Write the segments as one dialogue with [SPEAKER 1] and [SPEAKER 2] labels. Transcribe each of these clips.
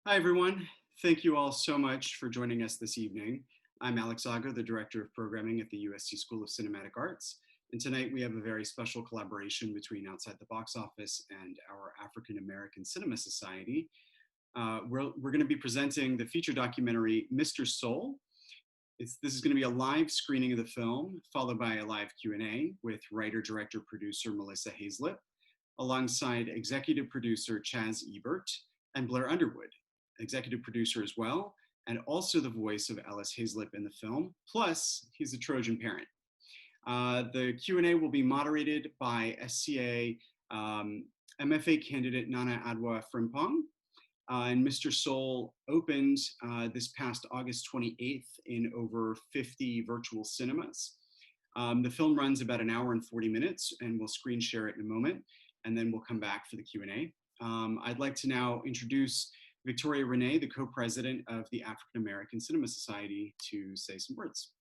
[SPEAKER 1] Hi, everyone. Thank you all so much for joining us this evening. I'm Alex Zago, the Director of Programming at the USC School of Cinematic Arts. And tonight we have a very special collaboration between Outside the Box Office and our African American Cinema Society. We're going to be presenting the feature documentary, Mr. Soul. This is going to be a live screening of the film, followed by a live Q&A with writer, director, producer Melissa Haizlip, alongside executive producer Chaz Ebert and Blair Underwood, executive producer as well, and also the voice of Ellis Haizlip in the film, plus he's a Trojan parent. The Q&A will be moderated by SCA MFA candidate Nana Adwoa Frimpong. And Mr. Soul opened this past August 28th in over 50 virtual cinemas. The film runs about an hour and 40 minutes, and we'll screen share it in a moment, and then we'll come back for the Q&A. I'd like to now introduce Victoria Renee, the co-president of the African American Cinema Society, to say some words.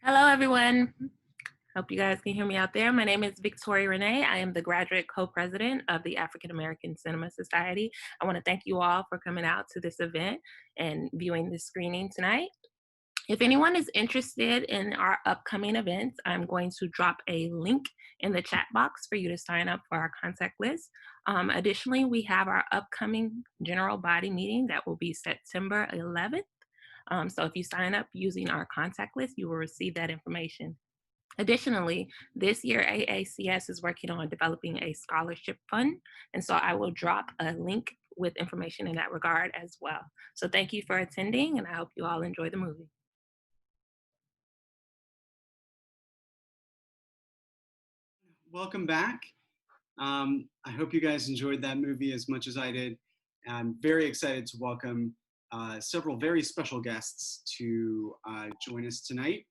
[SPEAKER 2] Hello, everyone. Hope you guys can hear me out there. My name is Victoria Renee. I am the graduate co-president of the African American Cinema Society. I want to thank you all for coming out to this event and viewing this screening tonight. If anyone is interested in our upcoming events, I'm going to drop a link in the chat box for you to sign up for our contact list. Additionally, we have our upcoming general body meeting that will be September 11th. So if you sign up using our contact list, you will receive that information. Additionally, this year AACS is working on developing a scholarship fund, and so I will drop a link with information in that regard as well. So thank you for attending, and I hope you all enjoy the movie.
[SPEAKER 1] Welcome back. I hope you guys enjoyed that movie as much as I did. I'm very excited to welcome several very special guests to join us tonight.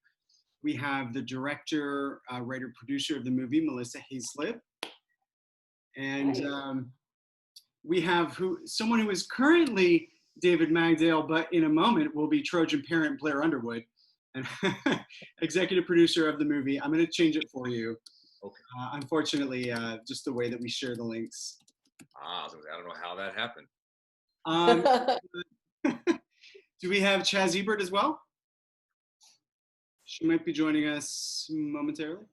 [SPEAKER 1] We have the director, writer, producer of the movie, Melissa Haizlip. And we have someone who is currently David Magdale, but in a moment will be Trojan parent Blair Underwood, and executive producer of the movie. I'm going to change it for you.
[SPEAKER 3] Okay.
[SPEAKER 1] Unfortunately, just the way that we share the links.
[SPEAKER 3] I don't know how that happened.
[SPEAKER 1] Do we have Chaz Ebert as well? She might be joining us momentarily.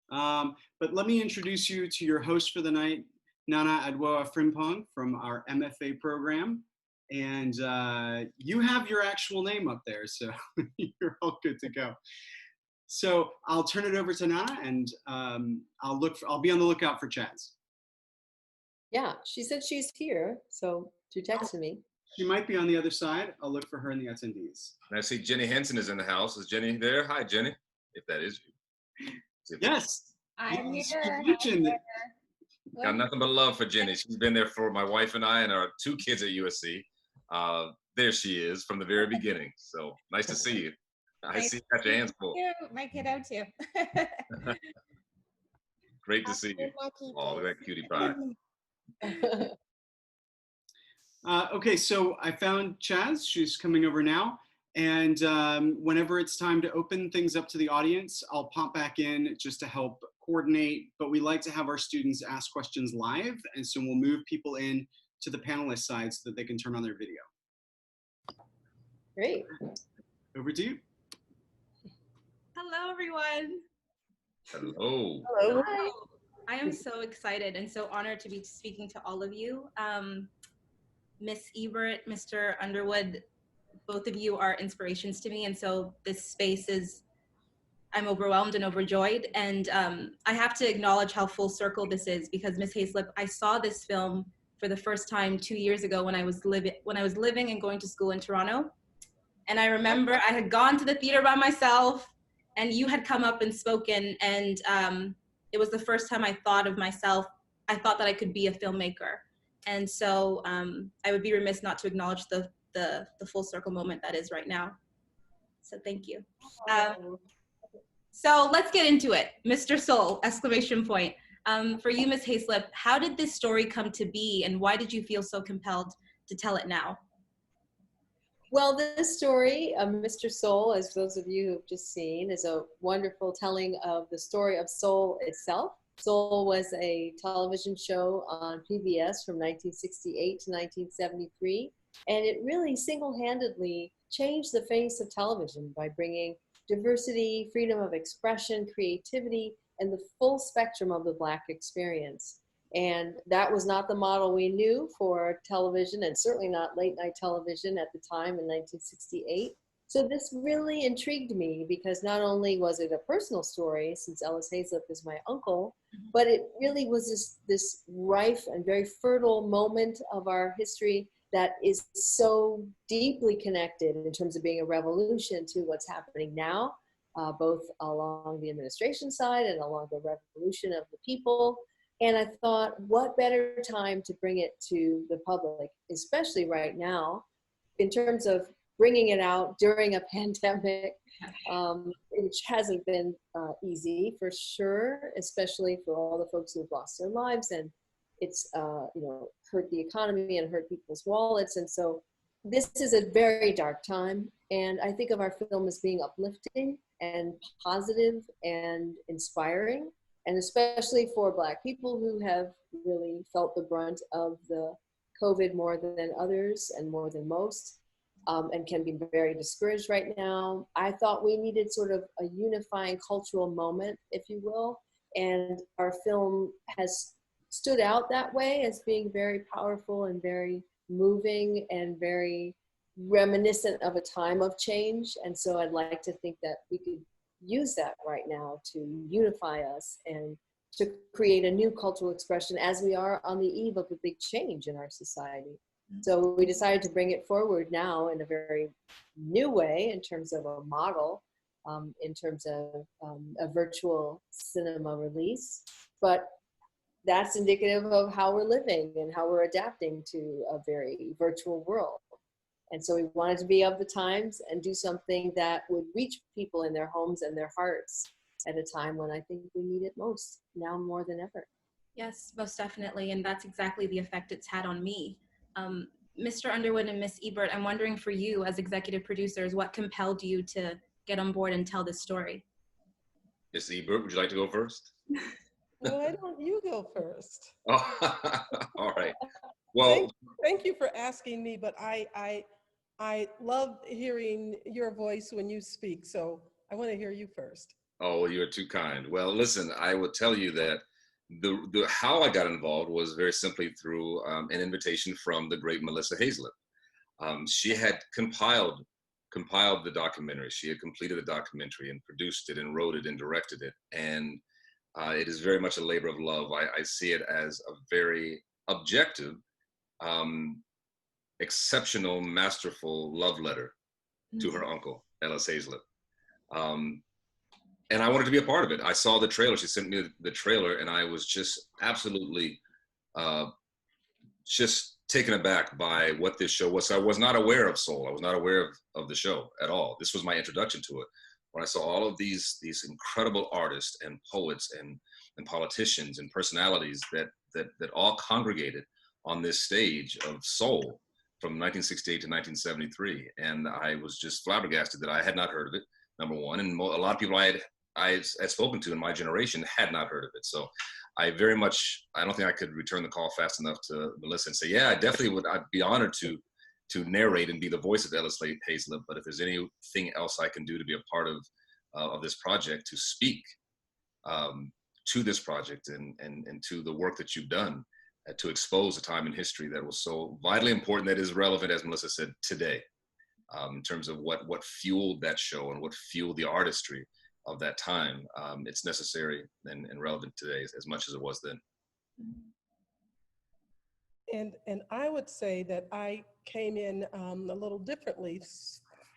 [SPEAKER 1] But let me introduce you to your host for the night, Nana Adwoa Frimpong from our MFA program. And you have your actual name up there, so you're all good to go. So I'll turn it over to Nana, and I'll be on the lookout for Chaz.
[SPEAKER 4] Yeah, she said she's here, so she texted me.
[SPEAKER 1] She might be on the other side. I'll look for her in the attendees.
[SPEAKER 3] And I see Jenny Henson is in the house. Is Jenny there? Hi, Jenny, if that is you.
[SPEAKER 1] Yes.
[SPEAKER 5] I'm here.
[SPEAKER 3] Got nothing but love for Jenny. She's been there for my wife and I and our 2 kids at USC. There she is from the very beginning. So nice to see you. I see you got your hands full.
[SPEAKER 5] My kiddo too.
[SPEAKER 3] Great to see you. Oh, look at that cutie pie.
[SPEAKER 1] Okay, so I found Chaz. She's coming over now. And whenever it's time to open things up to the audience, I'll pop back in just to help coordinate. But we like to have our students ask questions live. And so we'll move people in to the panelist side so that they can turn on their video.
[SPEAKER 4] Great.
[SPEAKER 1] Over to you.
[SPEAKER 6] Hello, everyone.
[SPEAKER 3] Hello.
[SPEAKER 4] Hello.
[SPEAKER 6] Hi. I am so excited and so honored to be speaking to all of you. Miss Ebert, Mr. Underwood, both of you are inspirations to me. And so this space I'm overwhelmed and overjoyed. And I have to acknowledge how full circle this is, because Miss Haizlip, I saw this film for the first time 2 years ago when I was living and going to school in Toronto. And I remember I had gone to the theater by myself, and you had come up and spoken, and it was the first time I thought of myself. I thought that I could be a filmmaker. And so I would be remiss not to acknowledge the full circle moment that is right now. So thank you. So let's get into it. Mr. Soul, exclamation point. For you, Ms. Haizlip, how did this story come to be, and why did you feel so compelled to tell it now?
[SPEAKER 4] Well, this story, Mr. Soul, as those of you who've just seen, is a wonderful telling of the story of soul itself, Soul was a television show on PBS from 1968 to 1973, and it really single-handedly changed the face of television by bringing diversity, freedom of expression, creativity, and the full spectrum of the Black experience. And that was not the model we knew for television, and certainly not late night television at the time in 1968. So this really intrigued me because not only was it a personal story, since Ellis Haizlip is my uncle, but it really was this rife and very fertile moment of our history that is so deeply connected in terms of being a revolution to what's happening now, both along the administration side and along the revolution of the people. And I thought, what better time to bring it to the public, especially right now, in terms of bringing it out during a pandemic, which hasn't been easy for sure, especially for all the folks who've lost their lives, and it's hurt the economy and hurt people's wallets. And so this is a very dark time, and I think of our film as being uplifting and positive and inspiring, and especially for Black people who have really felt the brunt of the COVID more than others and more than most, and can be very discouraged right now. I thought we needed sort of a unifying cultural moment, if you will, and our film has stood out that way as being very powerful and very moving and very reminiscent of a time of change. And so I'd like to think that we could use that right now to unify us and to create a new cultural expression as we are on the eve of a big change in our society. So we decided to bring it forward now in a very new way in terms of a model, in terms of a virtual cinema release. But that's indicative of how we're living and how we're adapting to a very virtual world. And so we wanted to be of the times and do something that would reach people in their homes and their hearts at a time when I think we need it most, now more than ever.
[SPEAKER 6] Yes, most definitely. And that's exactly the effect it's had on me. Mr. Underwood and Miss Ebert, I'm wondering for you as executive producers, what compelled you to get on board and tell this story?
[SPEAKER 3] Miss Ebert, would you like to go first?
[SPEAKER 5] Why don't you go first?
[SPEAKER 3] Oh, all right. Well,
[SPEAKER 5] thank you for asking me, but I love hearing your voice when you speak, so I want to hear you first.
[SPEAKER 3] oh, you're too kind. Well, listen, I will tell you that the how I got involved was very simply through an invitation from the great Melissa Haizlip. She had compiled the documentary. She had completed the documentary and produced it and wrote it and directed it. And it is very much a labor of love. I see it as a very objective, exceptional, masterful love letter to her uncle, Ellis Haizlip. And I wanted to be a part of it. I saw the trailer. She sent me the trailer, and I was just absolutely just taken aback by what this show was. So I was not aware of Soul. I was not aware of the show at all. This was my introduction to it. When I saw all of these incredible artists and poets and politicians and personalities that all congregated on this stage of Soul from 1968 to 1973, and I was just flabbergasted that I had not heard of it, number one, and a lot of people I had spoken to in my generation had not heard of it. So I don't think I could return the call fast enough to Melissa and say, yeah, I definitely would. I'd be honored to narrate and be the voice of Ellis Haizlip. But if there's anything else I can do to be a part of this project, to speak to this project and to the work that you've done, to expose a time in history that was so vitally important, that is relevant, as Melissa said, today, in terms of what fueled that show and what fueled the artistry of that time. It's necessary and relevant today as much as it was then.
[SPEAKER 5] And I would say that I came in a little differently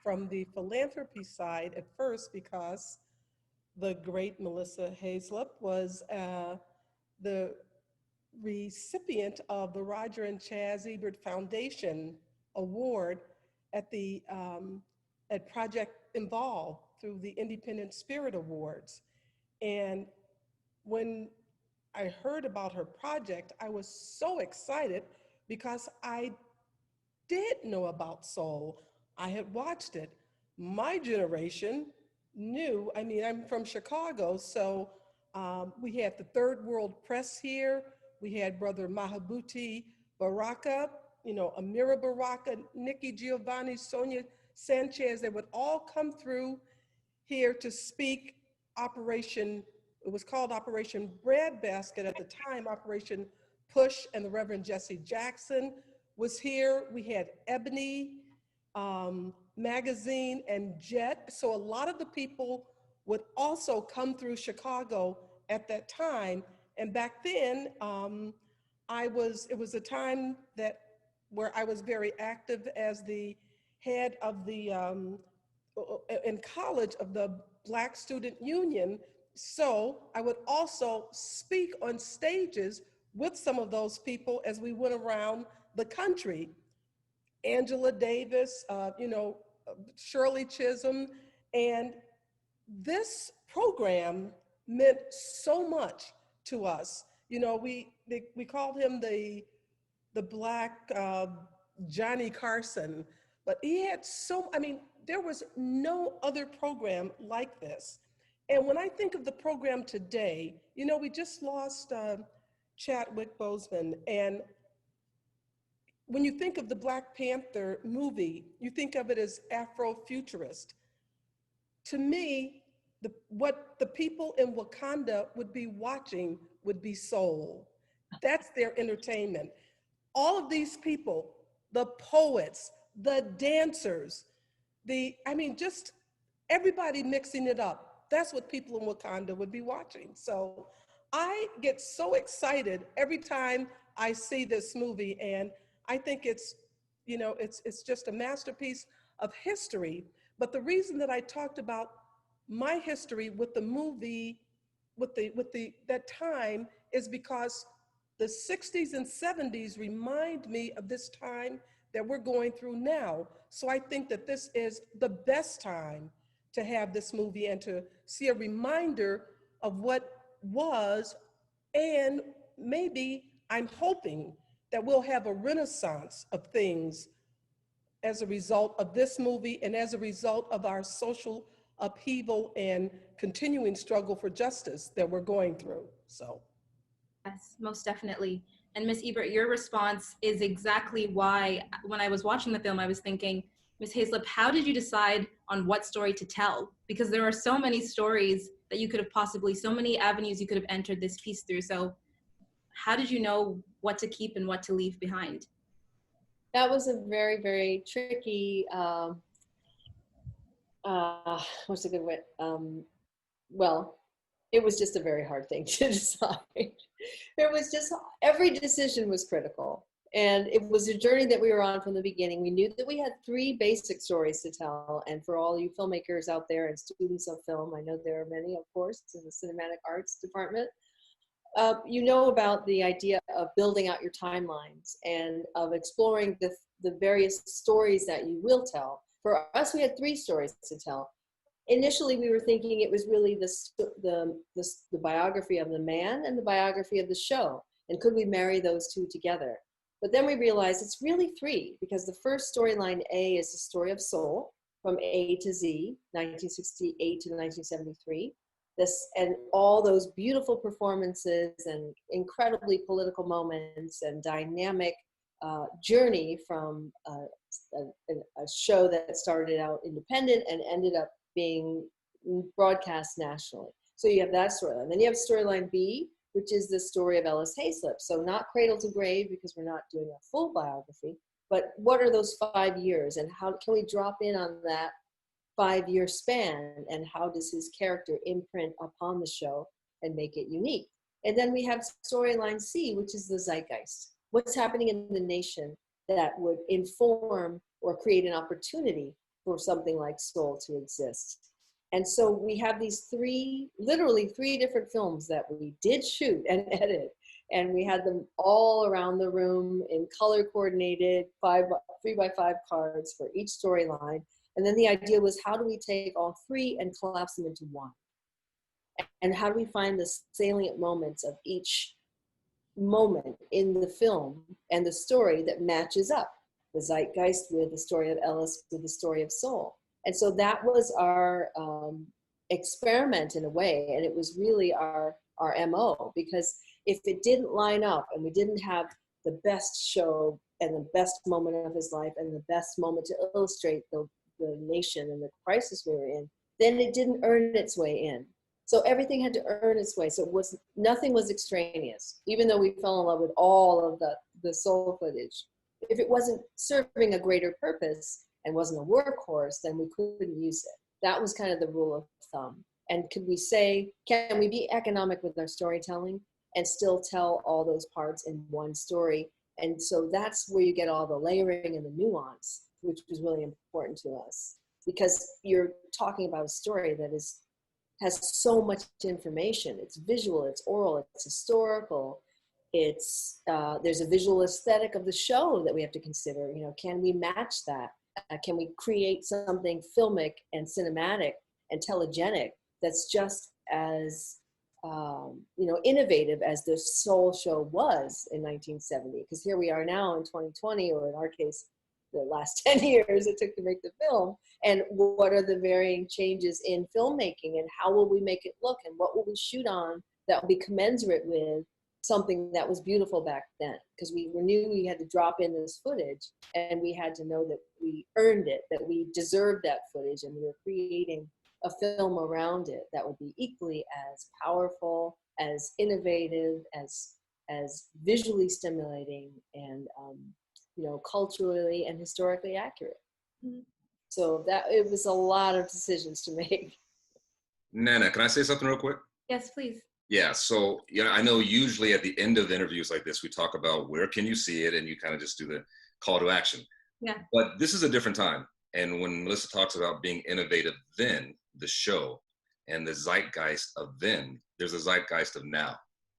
[SPEAKER 5] from the philanthropy side at first, because the great Melissa Haizlip was the recipient of the Roger and Chaz Ebert Foundation Award at the at Project Involve through the Independent Spirit Awards. And when I heard about her project, I was so excited because I did know about Soul. I had watched it. My generation knew, I mean, I'm from Chicago, so We had the Third World Press here. We had Brother Mahabuti Baraka, Amira Baraka, Nikki Giovanni, Sonia Sanchez. They would all come through here to speak. It was called Operation Breadbasket at the time, Operation Push, and the Reverend Jesse Jackson was here. We had Ebony Magazine and Jet. So a lot of the people would also come through Chicago at that time. And back then, it was a time where I was very active as the head of the, in college, of the Black Student Union. So I would also speak on stages with some of those people as we went around the country. Angela Davis, Shirley Chisholm, and this program meant so much to us. We called him the Black Johnny Carson, but he had there was no other program like this. And when I think of the program today, we just lost Chadwick Boseman, and when you think of the Black Panther movie, you think of it as Afrofuturist. To me, what the people in Wakanda would be watching would be soul. That's their entertainment. All of these people, the poets, the dancers, just everybody mixing it up. That's what people in Wakanda would be watching. So I get so excited every time I see this movie, and I think it's just a masterpiece of history. But the reason that I talked about my history with the movie, with that time, is because the 60s and 70s remind me of this time that we're going through now. So I think that this is the best time to have this movie and to see a reminder of what was, and maybe I'm hoping that we'll have a renaissance of things as a result of this movie and as a result of our social upheaval and continuing struggle for justice that we're going through. So.
[SPEAKER 6] Yes, most definitely. And Ms. Ebert, your response is exactly why, when I was watching the film, I was thinking, Ms. Haizlip, how did you decide on what story to tell? Because there are so many stories that you could have so many avenues you could have entered this piece through. So how did you know what to keep and what to leave behind?
[SPEAKER 4] That was a very, very tricky, what's a good way? Well, it was just a very hard thing to decide. It was just, every decision was critical. And it was a journey that we were on from the beginning. We knew that we had 3 basic stories to tell. And for all you filmmakers out there and students of film, I know there are many, of course, in the cinematic arts department, you know about the idea of building out your timelines and of exploring the various stories that you will tell. For us, we had 3 stories to tell. Initially, we were thinking it was really the biography of the man and the biography of the show. And could we marry those 2 together? But then we realized it's really 3, because the first storyline, A, is the story of soul from A to Z, 1968 to 1973. And all those beautiful performances and incredibly political moments and dynamic journey from a show that started out independent and ended up being broadcast nationally. So you have that storyline. Then you have storyline B, which is the story of Ellis Haizlip. So not cradle to grave, because we're not doing a full biography, but what are those 5 years, and how can we drop in on that 5-year span, and how does his character imprint upon the show and make it unique? And then we have storyline C, which is the zeitgeist. What's happening in the nation that would inform or create an opportunity for something like Soul to exist? And so we have these literally three different films that we did shoot and edit, and we had them all around the room in color coordinated 3x5 cards for each storyline. And then the idea was, how do we take all 3 and collapse them into one? And how do we find the salient moments of each moment in the film and the story that matches up the zeitgeist with the story of Ellis, with the story of Soul? And so that was our experiment in a way, and it was really our our MO, because if it didn't line up and we didn't have the best show and the best moment of his life and the best moment to illustrate the nation and the crisis we were in, then it didn't earn its way in. So everything had to earn its way. So nothing was extraneous, even though we fell in love with all of the soul footage. If it wasn't serving a greater purpose and wasn't a workhorse, then we couldn't use it. That was kind of the rule of thumb. And could we say, can we be economic with our storytelling and still tell all those parts in one story? And so that's where you get all the layering and the nuance, which was really important to us, because you're talking about a story that has so much information. It's visual, it's oral, it's historical. It's there's a visual aesthetic of the show that we have to consider. You know, can we match that? Can we create something filmic and cinematic and telegenic that's just as innovative as the Soul show was in 1970? Because here we are now in 2020, or in our case, the last 10 years it took to make the film. And what are the varying changes in filmmaking, and how will we make it look, and what will we shoot on that will be commensurate with something that was beautiful back then? Because we knew we had to drop in this footage, and we had to know that we earned it, that we deserved that footage, and we were creating a film around it that would be equally as powerful, as innovative, as visually stimulating, and culturally and historically accurate. Mm-hmm. So that it was a lot of decisions to make.
[SPEAKER 3] Nana, can I say something real quick?
[SPEAKER 6] Yes, please.
[SPEAKER 3] Yeah, so I know usually at the end of interviews like this, we talk about where can you see it, and you kind of just do the call to action.
[SPEAKER 6] Yeah.
[SPEAKER 3] But this is a different time. And when Melissa talks about being innovative then, the show, and the zeitgeist of then, there's a zeitgeist of now,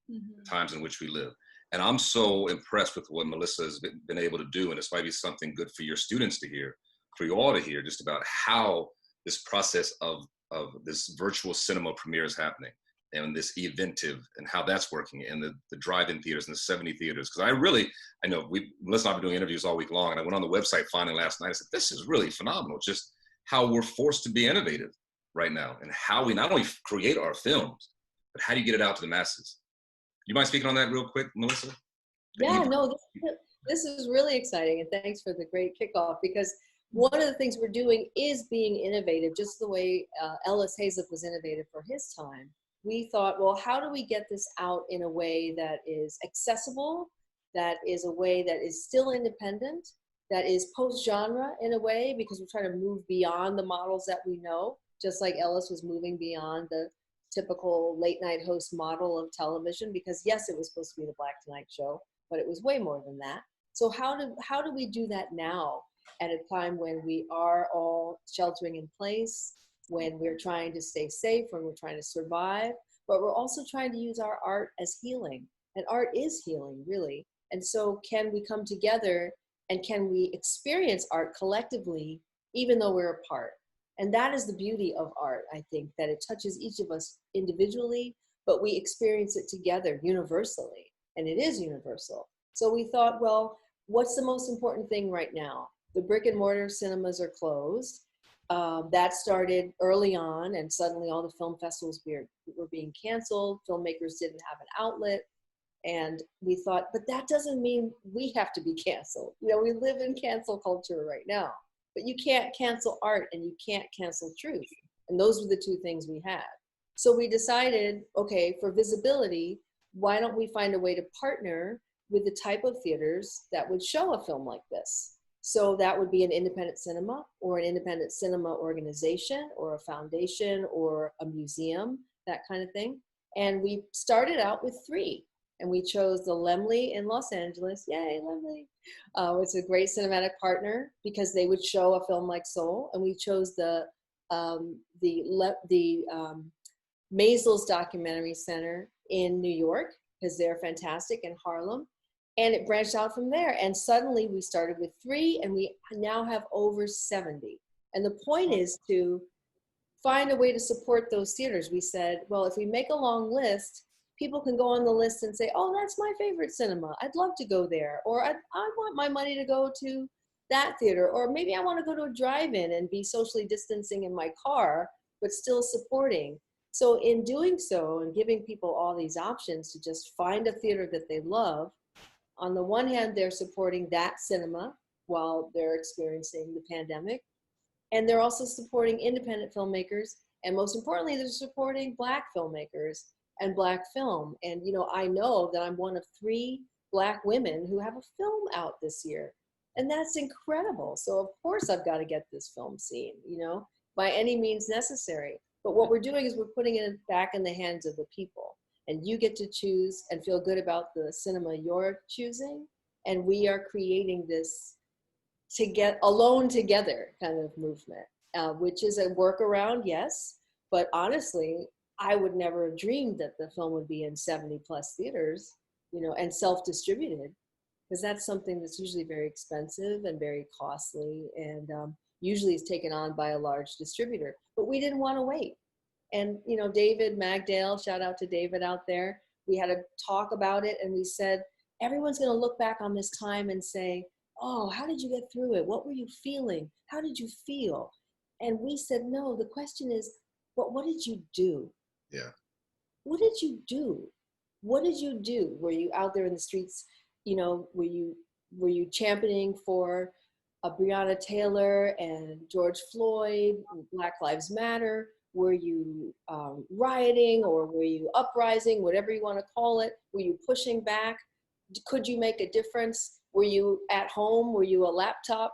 [SPEAKER 3] the times in which we live. And I'm so impressed with what Melissa has been able to do, and this might be something good for your students to hear, for you all to hear, just about how this process of this virtual cinema premiere is happening, and this eventive, and how that's working, and the drive-in theaters and the 70 theaters. Because I know Melissa and I have been doing interviews all week long, and I went on the website finally last night. I said, this is really phenomenal, just how we're forced to be innovative right now, and how we not only create our films, but how do you get it out to the masses? You mind speaking on that real quick, Melissa?
[SPEAKER 4] Yeah, no, this is really exciting, and thanks for the great kickoff, because one of the things we're doing is being innovative, just the way Ellis Haizlip was innovative for his time. We thought, well, how do we get this out in a way that is accessible, that is a way that is still independent, that is post-genre in a way, because we're trying to move beyond the models that we know, just like Ellis was moving beyond the typical late night host model of television, because yes, it was supposed to be the Black Tonight show, but it was way more than that. So how do we do that now at a time when we are all sheltering in place, when we're trying to stay safe, when we're trying to survive, but we're also trying to use our art as healing, and art is healing, really. And so can we come together, and can we experience art collectively, even though we're apart? And that is the beauty of art, I think, that it touches each of us individually, but we experience it together universally, and it is universal. So we thought, well, what's the most important thing right now? The brick and mortar cinemas are closed. That started early on, and suddenly all the film festivals were being canceled. Filmmakers didn't have an outlet. And we thought, but that doesn't mean we have to be canceled. We live in cancel culture right now. But you can't cancel art, and you can't cancel truth. And those were the two things we had. So we decided, okay, for visibility, why don't we find a way to partner with the type of theaters that would show a film like this? So that would be an independent cinema, or an independent cinema organization, or a foundation, or a museum, that kind of thing. And we started out with 3. And we chose the Laemmle in Los Angeles. Yay, Laemmle. It's a great cinematic partner, because they would show a film like Soul. And we chose the Maysles Documentary Center in New York, because they're fantastic, in Harlem. And it branched out from there. And suddenly we started with 3, and we now have over 70. And the point is to find a way to support those theaters. We said, well, if we make a long list, people can go on the list and say, oh, that's my favorite cinema. I'd love to go there. Or I want my money to go to that theater. Or maybe I want to go to a drive-in and be socially distancing in my car, but still supporting. So in doing so and giving people all these options to just find a theater that they love, on the one hand, they're supporting that cinema while they're experiencing the pandemic. And they're also supporting independent filmmakers. And most importantly, they're supporting Black filmmakers and Black film. And, you know, I know that I'm one of 3 Black women who have a film out this year. And that's incredible. So of course I've got to get this film seen, you know, by any means necessary. But what we're doing is we're putting it back in the hands of the people. And you get to choose and feel good about the cinema you're choosing. And we are creating this to get alone together kind of movement, which is a workaround, yes. But honestly, I would never have dreamed that the film would be in 70+ theaters, you know, and self-distributed, because that's something that's usually very expensive and very costly, and usually is taken on by a large distributor. But we didn't want to wait. And, you know, David Magdale, shout out to David out there, we had a talk about it, and we said, everyone's going to look back on this time and say, oh, how did you get through it? What were you feeling? How did you feel? And we said, no, the question is, what did you do?
[SPEAKER 3] Yeah.
[SPEAKER 4] What did you do? What did you do? Were you out there in the streets? You know, were you championing for Breonna Taylor and George Floyd, Black Lives Matter? Were you rioting, or were you uprising, whatever you want to call it? Were you pushing back? Could you make a difference? Were you at home? Were you a laptop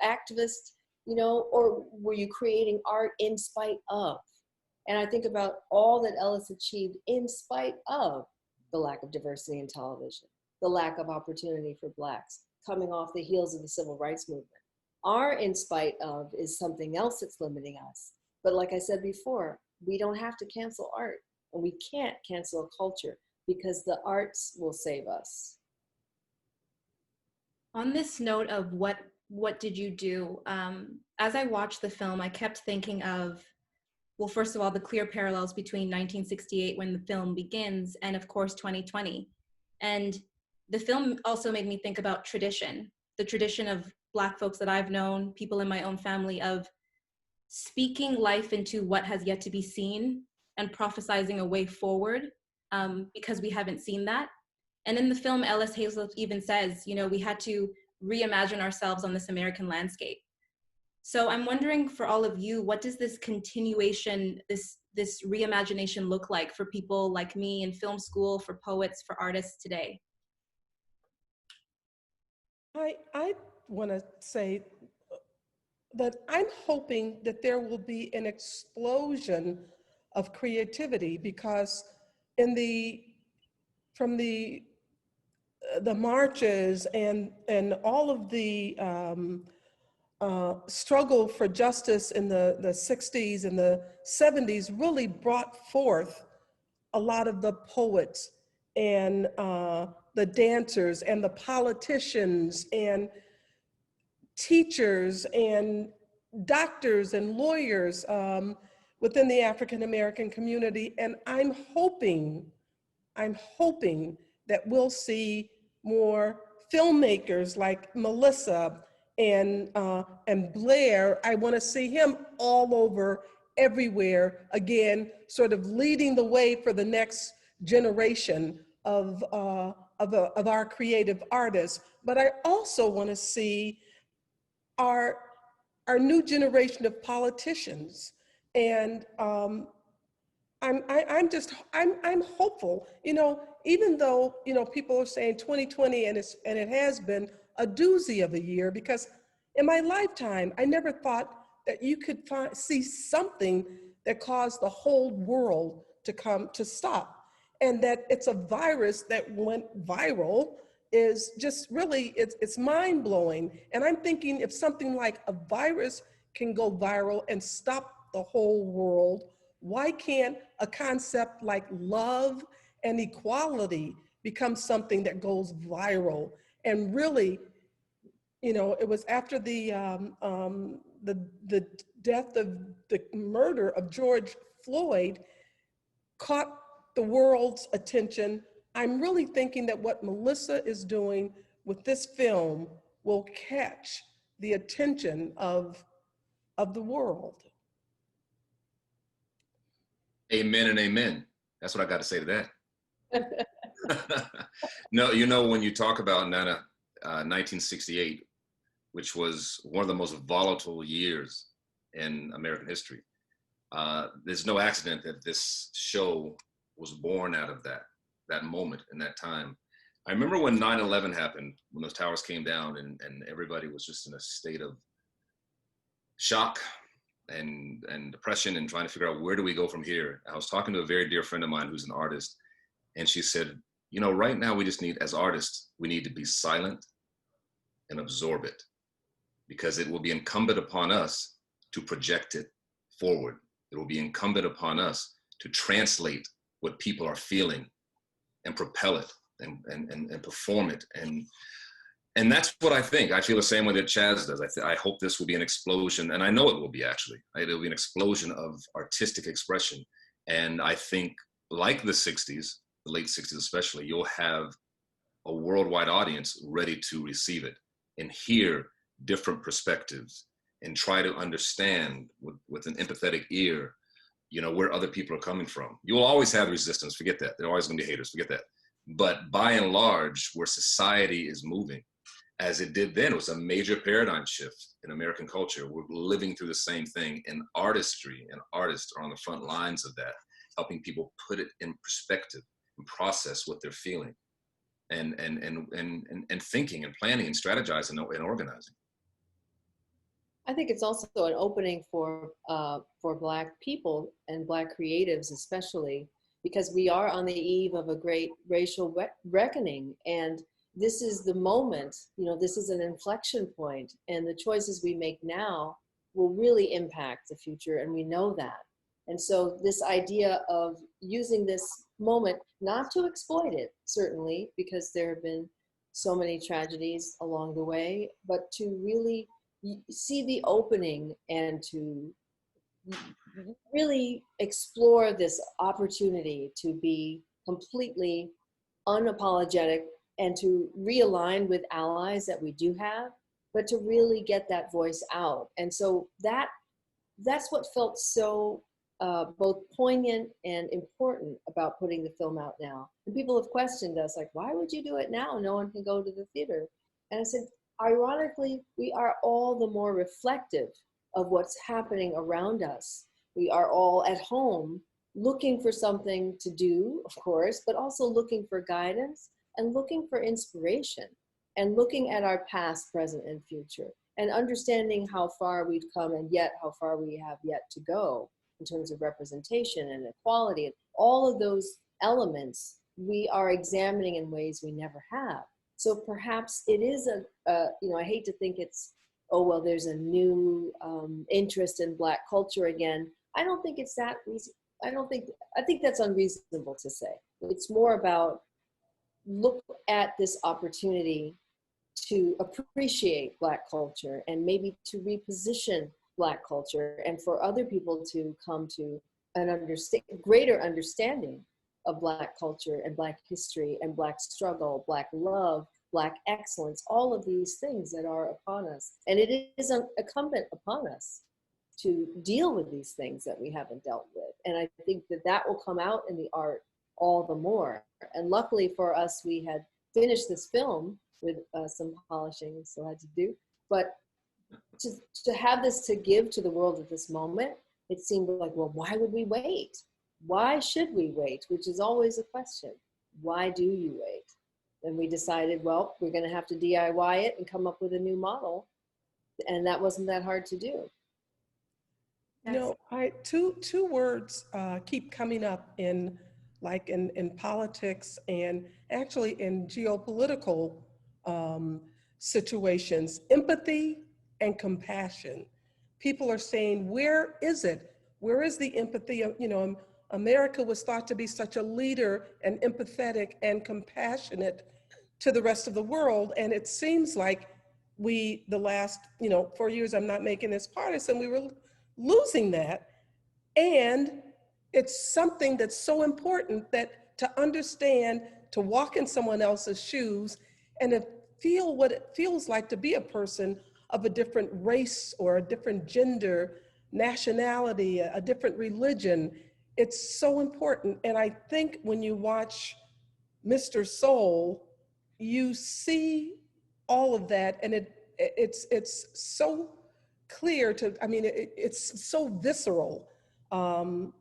[SPEAKER 4] activist? You know, or were you creating art in spite of? And I think about all that Ellis achieved in spite of the lack of diversity in television, the lack of opportunity for Blacks, coming off the heels of the civil rights movement. Our in spite of is something else that's limiting us. But like I said before, we don't have to cancel art, and we can't cancel a culture, because the arts will save us.
[SPEAKER 6] On this note of what did you do, as I watched the film, I kept thinking of, well, first of all, the clear parallels between 1968, when the film begins, and of course 2020. And the film also made me think about tradition, the tradition of Black folks that I've known, people in my own family, of speaking life into what has yet to be seen and prophesizing a way forward, because we haven't seen that. And in the film, Ellis Haizlip even says, you know, we had to reimagine ourselves on this American landscape. So I'm wondering, for all of you, what does this continuation, this reimagination look like for people like me in film school, for poets, for artists today?
[SPEAKER 5] I want to say that I'm hoping that there will be an explosion of creativity, because from the marches and all of the struggle for justice in the 60s and the 70s really brought forth a lot of the poets and the dancers and the politicians and teachers and doctors and lawyers within the African American community. And I'm hoping that we'll see more filmmakers like Melissa and Blair. I want to see him all over, everywhere, again, sort of leading the way for the next generation of our creative artists. But I also want to see our new generation of politicians. And I'm hopeful, you know, even though, you know, people are saying 2020 and it has been a doozy of a year, because in my lifetime, I never thought that you could see something that caused the whole world to stop. And that it's a virus that went viral is just really, it's mind blowing. And I'm thinking, if something like a virus can go viral and stop the whole world, why can't a concept like love and equality become something that goes viral? And really, you know, it was after the death of the murder of George Floyd caught the world's attention. I'm really thinking that what Melissa is doing with this film will catch the attention of the world.
[SPEAKER 3] Amen and amen. That's what I got to say to that. No, you know, when you talk about 1968, which was one of the most volatile years in American history, there's no accident that this show was born out of that moment in that time. I remember when 9/11 happened, when those towers came down and everybody was just in a state of shock and depression and trying to figure out where do we go from here. I was talking to a very dear friend of mine who's an artist, and she said, you know, right now we just need, as artists, we need to be silent and absorb it, because it will be incumbent upon us to project it forward. It will be incumbent upon us to translate what people are feeling and propel it and perform it. And that's what I think. I feel the same way that Chaz does. I hope this will be an explosion, and I know it will be actually. It will be an explosion of artistic expression. And I think, like the 60s, the late 60s especially, you'll have a worldwide audience ready to receive it and hear different perspectives and try to understand with an empathetic ear, you know, where other people are coming from. You'll always have resistance, forget that. There are always gonna be haters, forget that. But by and large, where society is moving, as it did then, it was a major paradigm shift in American culture. We're living through the same thing, and artistry and artists are on the front lines of that, helping people put it in perspective and process what they're feeling and thinking and planning and strategizing and organizing.
[SPEAKER 4] I think it's also an opening for Black people and Black creatives especially, because we are on the eve of a great racial reckoning. And this is the moment, you know, this is an inflection point, and the choices we make now will really impact the future, and we know that. And so this idea of using this moment, not to exploit it, certainly, because there have been so many tragedies along the way, but to really see the opening and to really explore this opportunity to be completely unapologetic and to realign with allies that we do have, but to really get that voice out. And so that's what felt so both poignant and important about putting the film out now. And people have questioned us, like, why would you do it now? No one can go to the theater. And I said, ironically, we are all the more reflective of what's happening around us. We are all at home looking for something to do, of course, but also looking for guidance and looking for inspiration and looking at our past, present, and future, and understanding how far we've come and yet how far we have yet to go in terms of representation and equality. And all of those elements we are examining in ways we never have. So perhaps it is you know, I hate to think it's, oh, well, there's a new interest in Black culture again. I don't think it's that reason. I think that's unreasonable to say. It's more about look at this opportunity to appreciate Black culture and maybe to reposition Black culture, and for other people to come to an greater understanding of Black culture and Black history and Black struggle, Black love, Black excellence, all of these things that are upon us. And it is incumbent upon us to deal with these things that we haven't dealt with. And I think that will come out in the art all the more. And luckily for us, we had finished this film with some polishing we still had to do. But to have this to give to the world at this moment, it seemed like, well, why would we wait? Why should we wait? Which is always a question. Why do you wait? And we decided, well, we're going to have to DIY it and come up with a new model. And that wasn't that hard to do.
[SPEAKER 5] You know, two words keep coming up in politics and actually in geopolitical situations: empathy and compassion. People are saying, where is it? Where is the empathy? You know, America was thought to be such a leader and empathetic and compassionate to the rest of the world. And it seems like the last, 4 years, I'm not making this partisan, we were losing that. And it's something that's so important, that to understand, to walk in someone else's shoes and to feel what it feels like to be a person of a different race or a different gender, nationality, a different religion, it's so important. And I think when you watch Mr. Soul, you see all of that, and it's so clear to, I mean, it's so visceral. I'm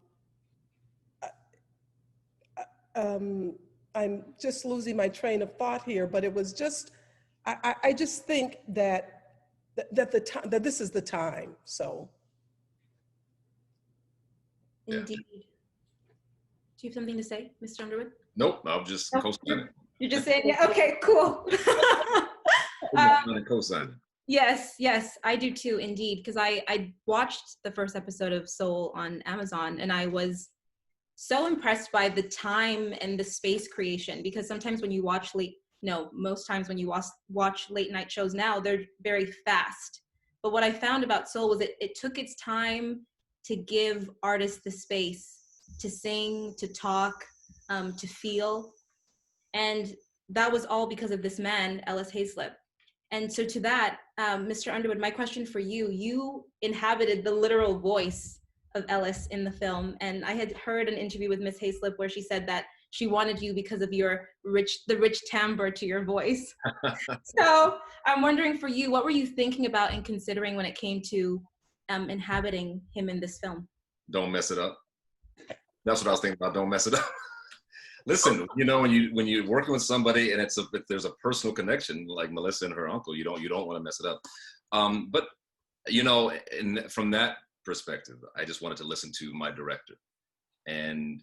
[SPEAKER 5] just losing my train of thought here, but it was just, I just think that that this is the time. So.
[SPEAKER 3] Yeah.
[SPEAKER 6] Indeed. Do you have something to say, Mr. Underwood?
[SPEAKER 3] Nope, I'm just co-signing.
[SPEAKER 6] You're just saying, yeah, okay, cool.
[SPEAKER 3] Co-signing.
[SPEAKER 6] Yes, I do too, indeed, because I watched the first episode of Soul on Amazon, and I was so impressed by the time and the space creation, because sometimes when you watch most times when you watch late night shows now, they're very fast. But what I found about Soul was it took its time to give artists the space to sing, to talk, to feel. And that was all because of this man, Ellis Haizlip. And so to that, Mr. Underwood, my question for you, you inhabited the literal voice of Ellis in the film. And I had heard an interview with Miss Haizlip where she said that she wanted you because of the rich timbre to your voice. So I'm wondering for you, what were you thinking about and considering when it came to inhabiting him in this film?
[SPEAKER 3] Don't mess it up. That's what I was thinking about. Don't mess it up. Listen, you know, when you're working with somebody and if there's a personal connection like Melissa and her uncle, you don't want to mess it up. But you know, from that perspective, I just wanted to listen to my director, and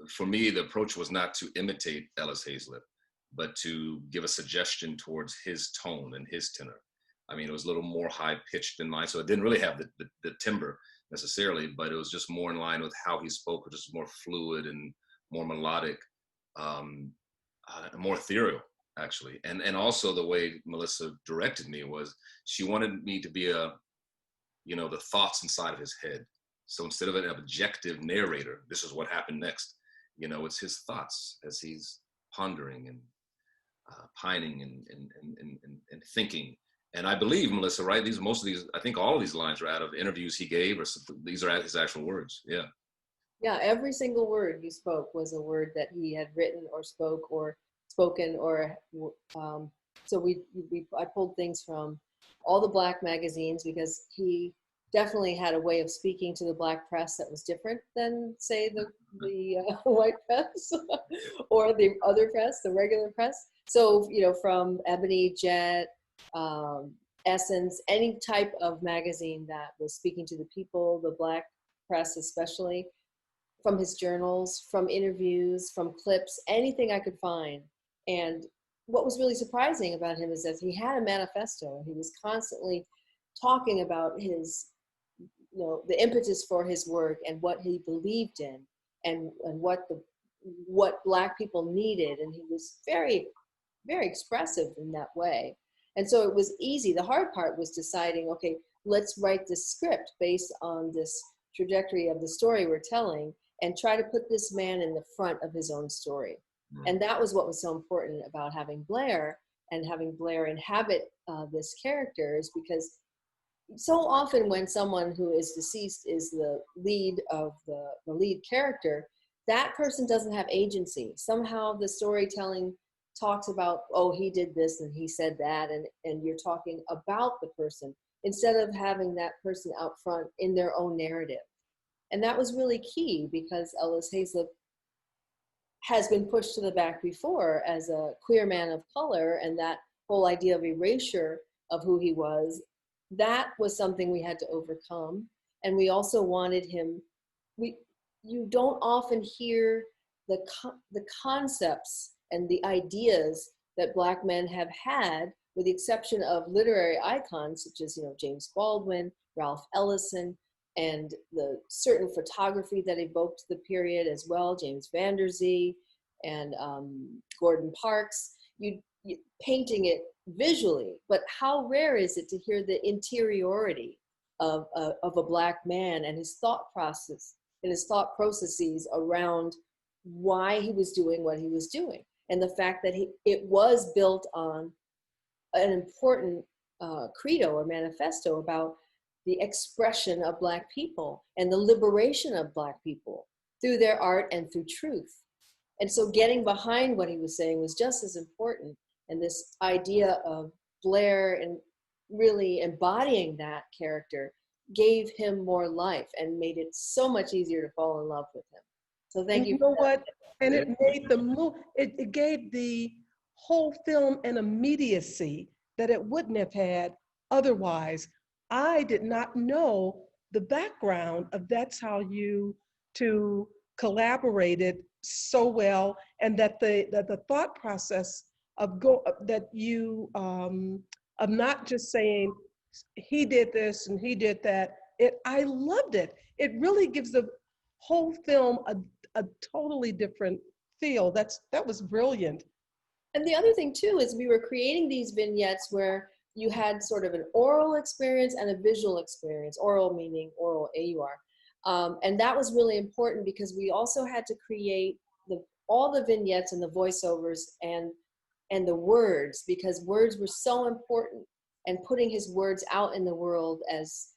[SPEAKER 3] for me, the approach was not to imitate Ellis Haizlip, but to give a suggestion towards his tone and his tenor. I mean, it was a little more high pitched than mine, so it didn't really have the timbre necessarily, but it was just more in line with how he spoke, which is more fluid and more melodic. More ethereal, actually. And also the way Melissa directed me was she wanted me to be the thoughts inside of his head. So instead of an objective narrator, this is what happened next, it's his thoughts as he's pondering and pining and thinking. And I believe, Melissa, right? Most of these, I think all of these lines are out of interviews he gave, or these are his actual words. Yeah.
[SPEAKER 4] Yeah, every single word he spoke was a word that he had written or spoken, or so I pulled things from all the Black magazines, because he definitely had a way of speaking to the Black press that was different than, say, the white press or the other press, the regular press. So, from Ebony, Jet, Essence, any type of magazine that was speaking to the people, the Black press especially, from his journals, from interviews, from clips, anything I could find. And what was really surprising about him is that he had a manifesto. He was constantly talking about his, the impetus for his work and what he believed in, and what Black people needed. And he was very, very expressive in that way. And so it was easy. The hard part was deciding, okay, let's write this script based on this trajectory of the story we're telling, and try to put this man in the front of his own story. And that was what was so important about having Blair, and having Blair inhabit this character, is because so often when someone who is deceased is the lead of the lead character, that person doesn't have agency. Somehow the storytelling talks about, oh, he did this and he said that, and you're talking about the person instead of having that person out front in their own narrative. And that was really key, because Ellis Haizlip has been pushed to the back before as a queer man of color, and that whole idea of erasure of who he was, that was something we had to overcome. And we also wanted him, you don't often hear the concepts and the ideas that Black men have had, with the exception of literary icons such as, James Baldwin, Ralph Ellison, and the certain photography that evoked the period as well, James Van Der Zee and Gordon Parks, you painting it visually. But how rare is it to hear the interiority of a Black man and his thought process and his thought processes around why he was doing what he was doing, and the fact that it was built on an important credo or manifesto about the expression of Black people and the liberation of Black people. through their art and through truth. And so getting behind what he was saying was just as important. And this idea of Blair and really embodying that character gave him more life and made it so much easier to fall in love with him. So thank you.
[SPEAKER 5] You know what? And it made the move, it gave the whole film an immediacy that it wouldn't have had otherwise. I did not know the background of that's how you two collaborated so well, and that the thought process of that you of not just saying he did this and he did that. I loved it. It really gives the whole film a totally different feel. That was brilliant.
[SPEAKER 4] And the other thing too is we were creating these vignettes where you had sort of an oral experience and a visual experience. Oral meaning oral, AUR. And that was really important because we also had to create all the vignettes and the voiceovers and the words, because words were so important, and putting his words out in the world as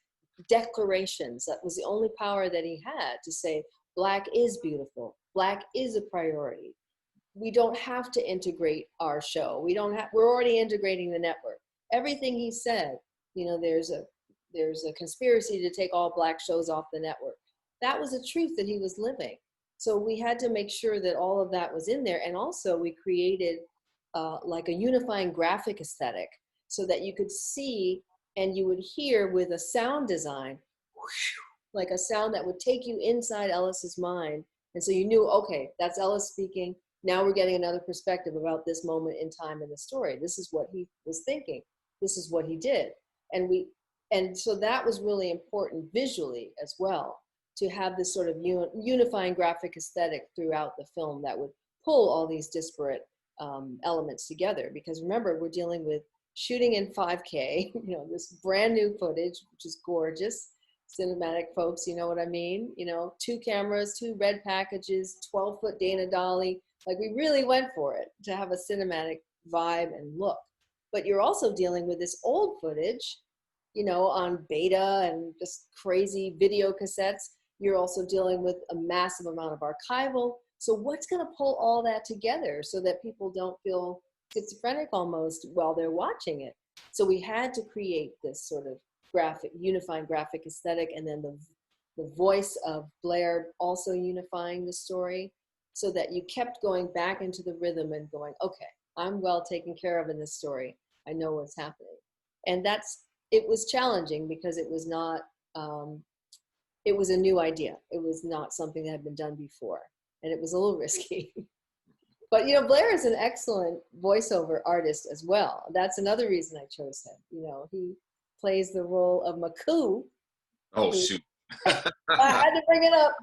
[SPEAKER 4] declarations. That was the only power that he had, to say, Black is beautiful. Black is a priority. We don't have to integrate our show. We're already integrating the network. Everything he said, you know, there's a conspiracy to take all Black shows off the network. That was a truth that he was living. So we had to make sure that all of that was in there. And also we created like a unifying graphic aesthetic so that you could see and you would hear with a sound design, like a sound that would take you inside Ellis's mind. And so you knew, okay, that's Ellis speaking. Now we're getting another perspective about this moment in time in the story. This is what he was thinking. This is what he did. And so that was really important visually as well, to have this sort of unifying graphic aesthetic throughout the film that would pull all these disparate elements together. Because remember, we're dealing with shooting in 5K, you know, this brand new footage, which is gorgeous. Cinematic folks, you know what I mean? You know, 2 cameras, 2 red packages, 12-foot Dana Dolly. Like, we really went for it to have a cinematic vibe and look. But you're also dealing with this old footage, you know, on beta and just crazy video cassettes. You're also dealing with a massive amount of archival. So what's going to pull all that together so that people don't feel schizophrenic almost while they're watching it? So we had to create this sort of unifying graphic aesthetic, and then the voice of Blair also unifying the story, so that you kept going back into the rhythm and going, okay, I'm well taken care of in this story. I know what's happening. And it was challenging because it was not, it was a new idea. It was not something that had been done before. And it was a little risky. But, you know, Blair is an excellent voiceover artist as well. That's another reason I chose him. You know, he plays the role of Maku.
[SPEAKER 3] Oh, shoot.
[SPEAKER 4] I had to bring it up.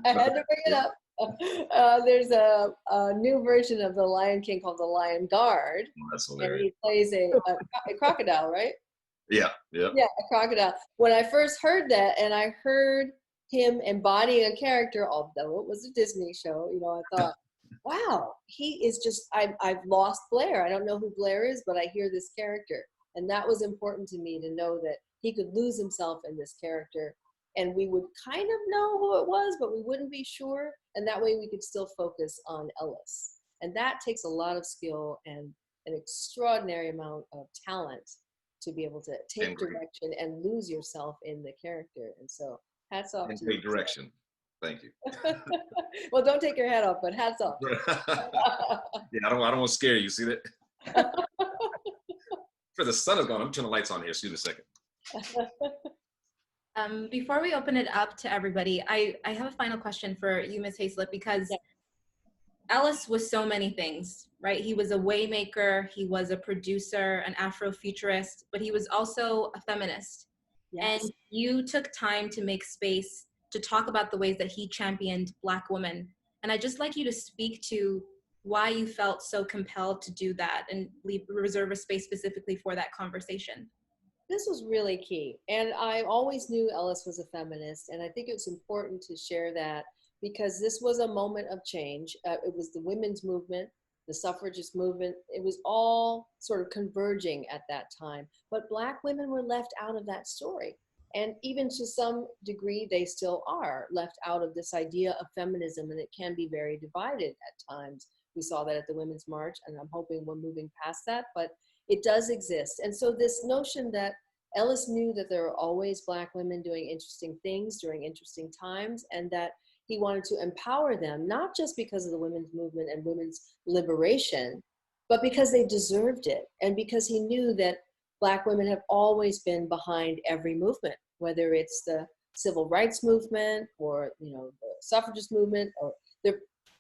[SPEAKER 4] There's a new version of the Lion King called the Lion Guard.
[SPEAKER 3] Oh, that's hilarious.
[SPEAKER 4] And he plays a crocodile, right?
[SPEAKER 3] Yeah, yeah.
[SPEAKER 4] Yeah, a crocodile. When I first heard that, and I heard him embodying a character, although it was a Disney show, you know, I thought, wow, he is just, I've lost Blair. I don't know who Blair is, but I hear this character. And that was important to me, to know that he could lose himself in this character. And we would kind of know who it was, but we wouldn't be sure. And that way we could still focus on Ellis. And that takes a lot of skill and an extraordinary amount of talent to be able to take direction and lose yourself in the character. And so hats off to you.
[SPEAKER 3] Take direction. Thank you.
[SPEAKER 4] Well, don't take your hat off, but hats off.
[SPEAKER 3] Yeah, I don't want to scare you. See that? For the sun is gone. I'm turning the lights on here. Excuse me a second.
[SPEAKER 6] Before we open it up to everybody, I have a final question for you, Ms. Haizlip, because Ellis was so many things, right? He was a waymaker, he was a producer, an Afrofuturist, but he was also a feminist. Yes. And you took time to make space to talk about the ways that he championed Black women. And I'd just like you to speak to why you felt so compelled to do that and reserve a space specifically for that conversation.
[SPEAKER 4] This was really key. And I always knew Ellis was a feminist. And I think it's important to share that, because this was a moment of change. It was the women's movement, the suffragist movement. It was all sort of converging at that time. But Black women were left out of that story. And even to some degree, they still are left out of this idea of feminism, and it can be very divided at times. We saw that at the Women's March, and I'm hoping we're moving past that, but it does exist. And so this notion that Ellis knew that there were always Black women doing interesting things during interesting times, and that he wanted to empower them, not just because of the women's movement and women's liberation, but because they deserved it, and because he knew that Black women have always been behind every movement, whether it's the civil rights movement or the suffragist movement, or they've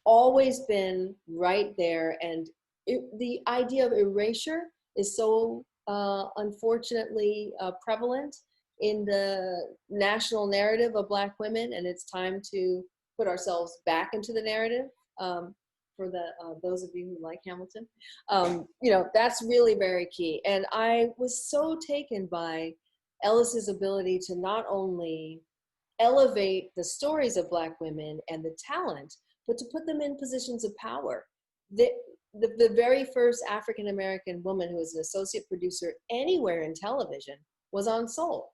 [SPEAKER 4] always been right there. And the idea of erasure is so unfortunately prevalent in the national narrative of Black women, and it's time to put ourselves back into the narrative. For those of you who like Hamilton, that's really very key. And I was so taken by Ellis's ability to not only elevate the stories of Black women and the talent, but to put them in positions of power. The very first African-American woman who was an associate producer anywhere in television was on Soul.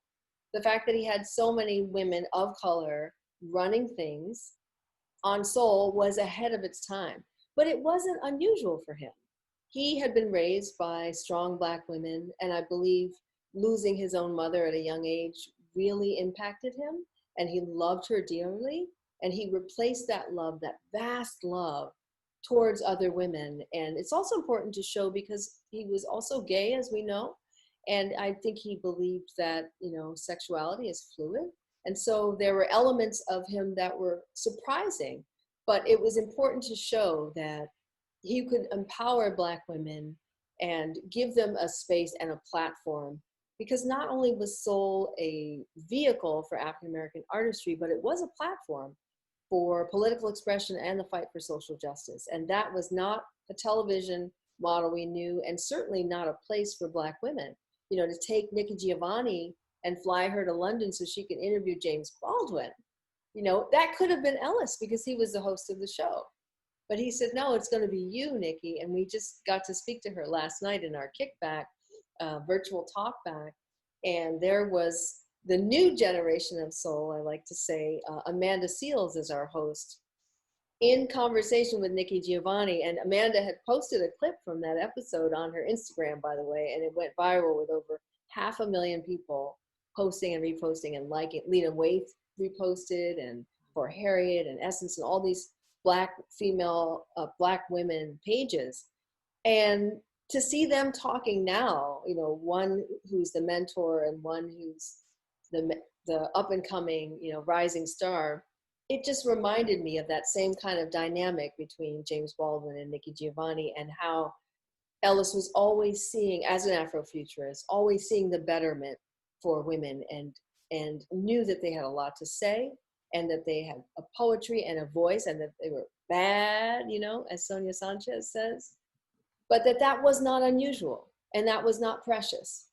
[SPEAKER 4] The fact that he had so many women of color running things on Soul was ahead of its time. But it wasn't unusual for him. He had been raised by strong Black women, and I believe losing his own mother at a young age really impacted him, and he loved her dearly, and he replaced that love, that vast love, towards other women. And it's also important to show because he was also gay, as we know, and I think he believed that, sexuality is fluid. And so there were elements of him that were surprising, but it was important to show that he could empower Black women and give them a space and a platform, because not only was Soul a vehicle for African-American artistry, but it was a platform for political expression and the fight for social justice. And that was not a television model we knew, and certainly not a place for Black women. To take Nikki Giovanni and fly her to London so she could interview James Baldwin, that could have been Ellis because he was the host of the show. But he said, no, it's going to be you, Nikki. And we just got to speak to her last night in our kickback, virtual talkback. And there was the new generation of Soul, I like to say, Amanda Seales is our host, in conversation with Nikki Giovanni. And Amanda had posted a clip from that episode on her Instagram, by the way, and it went viral with over 500,000 people posting and reposting and liking. Lena Waithe reposted, and For Harriet and Essence and all these Black female, Black women pages. And to see them talking now, one who's the mentor and one who's the up and coming, rising star, it just reminded me of that same kind of dynamic between James Baldwin and Nikki Giovanni, and how Ellis was always seeing, as an Afrofuturist, always seeing the betterment for women, and knew that they had a lot to say, and that they had a poetry and a voice, and that they were bad, as Sonia Sanchez says, but that was not unusual, and that was not precious.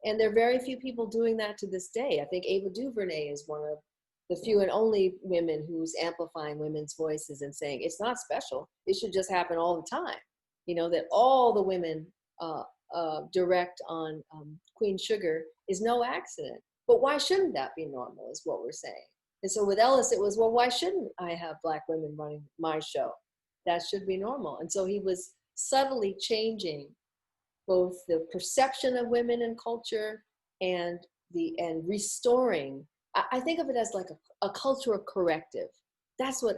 [SPEAKER 4] And there are very few people doing that to this day. I think Ava DuVernay is one of the few and only women who's amplifying women's voices and saying, it's not special, it should just happen all the time. That all the women direct on Queen Sugar is no accident. But why shouldn't that be normal is what we're saying. And so with Ellis, it was, well, why shouldn't I have Black women running my show? That should be normal. And so he was subtly changing both the perception of women in culture and restoring. I think of it as like a cultural corrective. That's what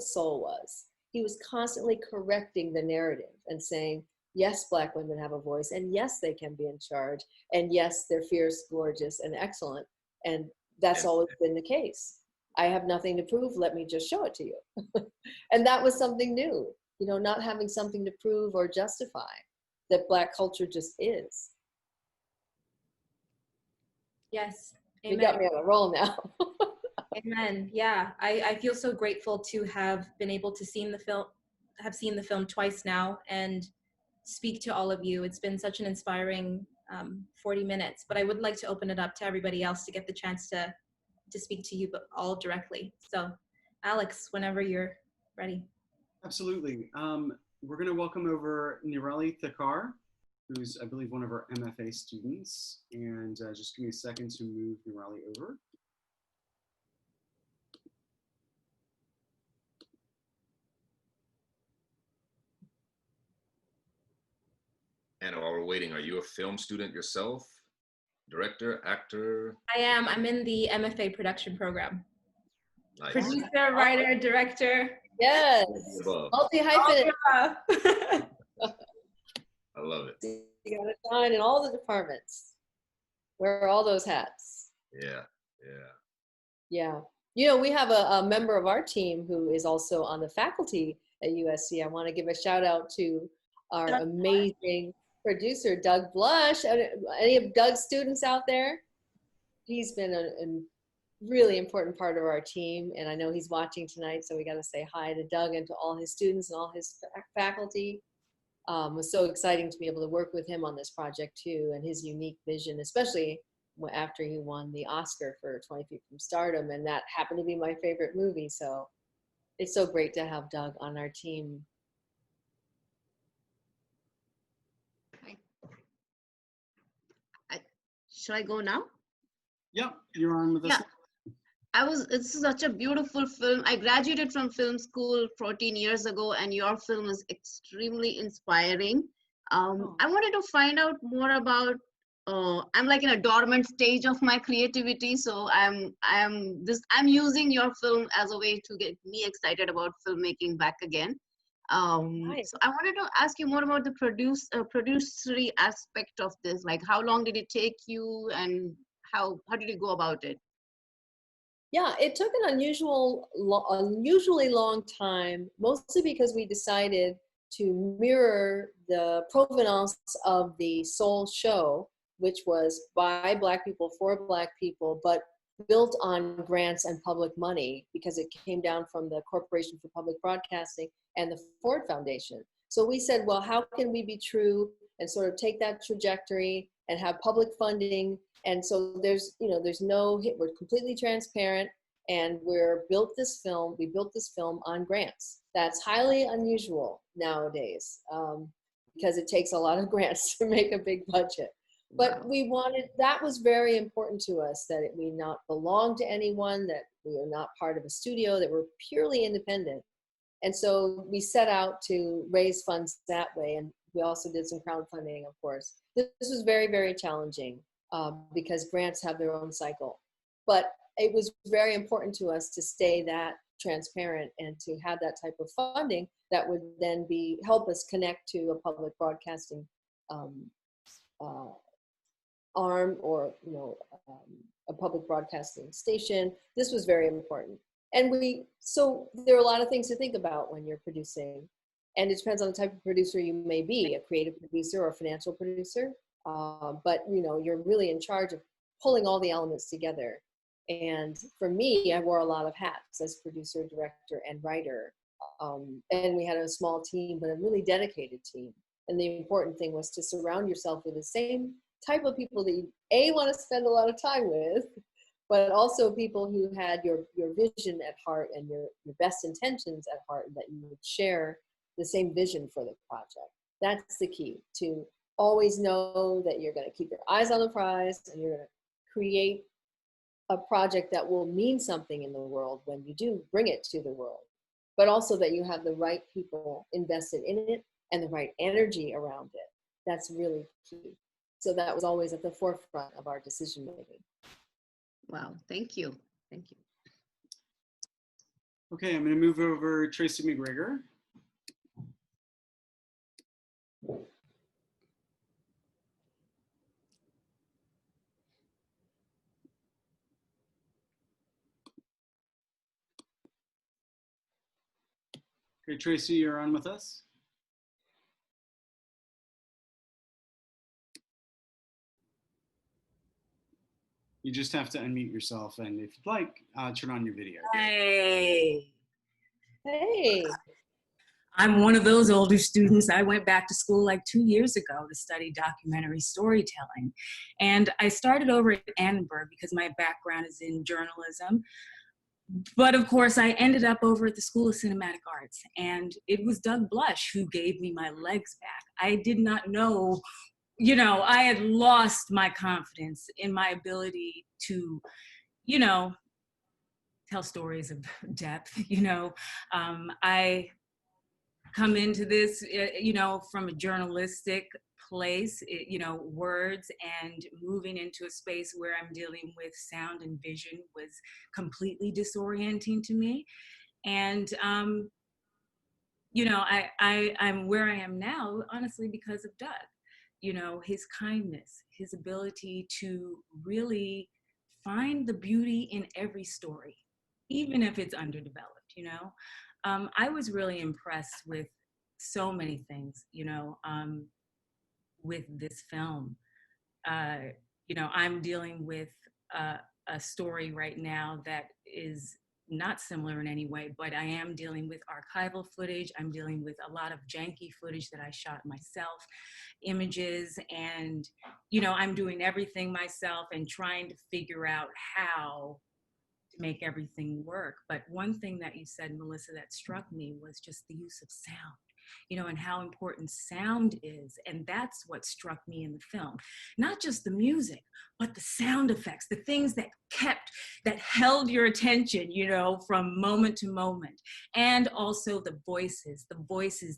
[SPEAKER 4] Soul was. He was constantly correcting the narrative and saying, yes, Black women have a voice, and yes, they can be in charge, and yes, they're fierce, gorgeous, and excellent. And that's always been the case. I have nothing to prove, let me just show it to you. And that was something new, not having something to prove or justify, that Black culture just is.
[SPEAKER 6] Yes.
[SPEAKER 4] Amen. You got me on a roll now.
[SPEAKER 6] Amen. Yeah, I feel so grateful to have been able to seen the film twice now and speak to all of you. It's been such an inspiring 40 minutes, but I would like to open it up to everybody else to get the chance to speak to you all directly. So Alex, whenever you're ready.
[SPEAKER 1] Absolutely. We're going to welcome over Nirali Thakar. who's, I believe, one of our MFA students. And just give me a second to move Nurali over.
[SPEAKER 3] And while we're waiting, are you a film student yourself? Director, actor?
[SPEAKER 6] I am. I'm in the MFA production program.
[SPEAKER 3] Nice.
[SPEAKER 6] Producer, writer, director.
[SPEAKER 4] Yes.
[SPEAKER 3] Above.
[SPEAKER 4] Multi-hyphenate.
[SPEAKER 3] I love it.
[SPEAKER 4] You got to shine in all the departments. Wear all those hats.
[SPEAKER 3] Yeah, yeah.
[SPEAKER 4] Yeah. You know, we have a member of our team who is also on the faculty at USC. I want to give a shout out to our amazing producer, Doug Blush. Any of Doug's students out there? He's been a really important part of our team, and I know he's watching tonight, so we got to say hi to Doug and to all his students and all his faculty. It was so exciting to be able to work with him on this project too, and his unique vision, especially after he won the Oscar for 20 Feet from Stardom, and that happened to be my favorite movie. So it's so great to have Doug on our team.
[SPEAKER 7] Should I go now?
[SPEAKER 1] Yep, you're on with us.
[SPEAKER 7] Yeah. It's such a beautiful film. I graduated from film school 14 years ago, and your film is extremely inspiring. I wanted to find out more about, I'm like in a dormant stage of my creativity. So I'm using your film as a way to get me excited about filmmaking back again.
[SPEAKER 4] Nice.
[SPEAKER 7] So I wanted to ask you more about the producery aspect of this. Like, how long did it take you, and how did you go about it?
[SPEAKER 4] Yeah, it took an unusually long time, mostly because we decided to mirror the provenance of the Soul show, which was by Black people for Black people, but built on grants and public money because it came down from the Corporation for Public Broadcasting and the Ford Foundation. So we said, well, how can we be true and sort of take that trajectory and have public funding? And so there's no hit, we're completely transparent, and we built this film on grants. That's highly unusual nowadays because it takes a lot of grants to make a big budget. But that was very important to us, that we not belong to anyone, that we are not part of a studio, that we're purely independent. And so we set out to raise funds that way. And we also did some crowdfunding, of course. This was very, very challenging because grants have their own cycle. But it was very important to us to stay that transparent and to have that type of funding that would then help us connect to a public broadcasting arm, or a public broadcasting station. This was very important. And so there are a lot of things to think about when you're producing, and it depends on the type of producer you may be, a creative producer or a financial producer. But you're really in charge of pulling all the elements together. And for me, I wore a lot of hats as producer, director, and writer. And we had a small team, but a really dedicated team. And the important thing was to surround yourself with the same type of people that you want to spend a lot of time with, but also people who had your vision at heart and your best intentions at heart, and that you would share the same vision for the project. That's the key, to always know that you're going to keep your eyes on the prize and you're going to create a project that will mean something in the world when you do bring it to the world, but also that you have the right people invested in it and the right energy around it. That's really key. So that was always at the forefront of our decision making.
[SPEAKER 7] Wow, thank you. Thank you.
[SPEAKER 1] Okay, I'm going to move over Tracy McGregor. Okay, Tracy, you're on with us. You just have to unmute yourself, and if you'd like, turn on your video.
[SPEAKER 8] Hey.
[SPEAKER 4] Hey.
[SPEAKER 8] I'm one of those older students. I went back to school like 2 years ago to study documentary storytelling. And I started over at Edinburgh because my background is in journalism. But of course, I ended up over at the School of Cinematic Arts. And it was Doug Blush who gave me my legs back. I did not know you know, I had lost my confidence in my ability to, you know, tell stories of depth. You know, I come into this, you know, from a journalistic place, you know, words, and moving into a space where I'm dealing with sound and vision was completely disorienting to me. And, you know, I'm where I am now, honestly, because of Doug. You know, his kindness, his ability to really find the beauty in every story, even if it's underdeveloped, you know. I was really impressed with so many things, you know, with this film. Uh, you know, I'm dealing with a story right now that is not similar in any way, but I am dealing with archival footage. I'm dealing with a lot of janky footage that I shot myself, images, and, you know, I'm doing everything myself and trying to figure out how to make everything work. But one thing that you said, Melissa, that struck me was just the use of sound, you know, and how important sound is. And that's what struck me in the film. Not just the music, but the sound effects, the things that held your attention, you know, from moment to moment. And also the voices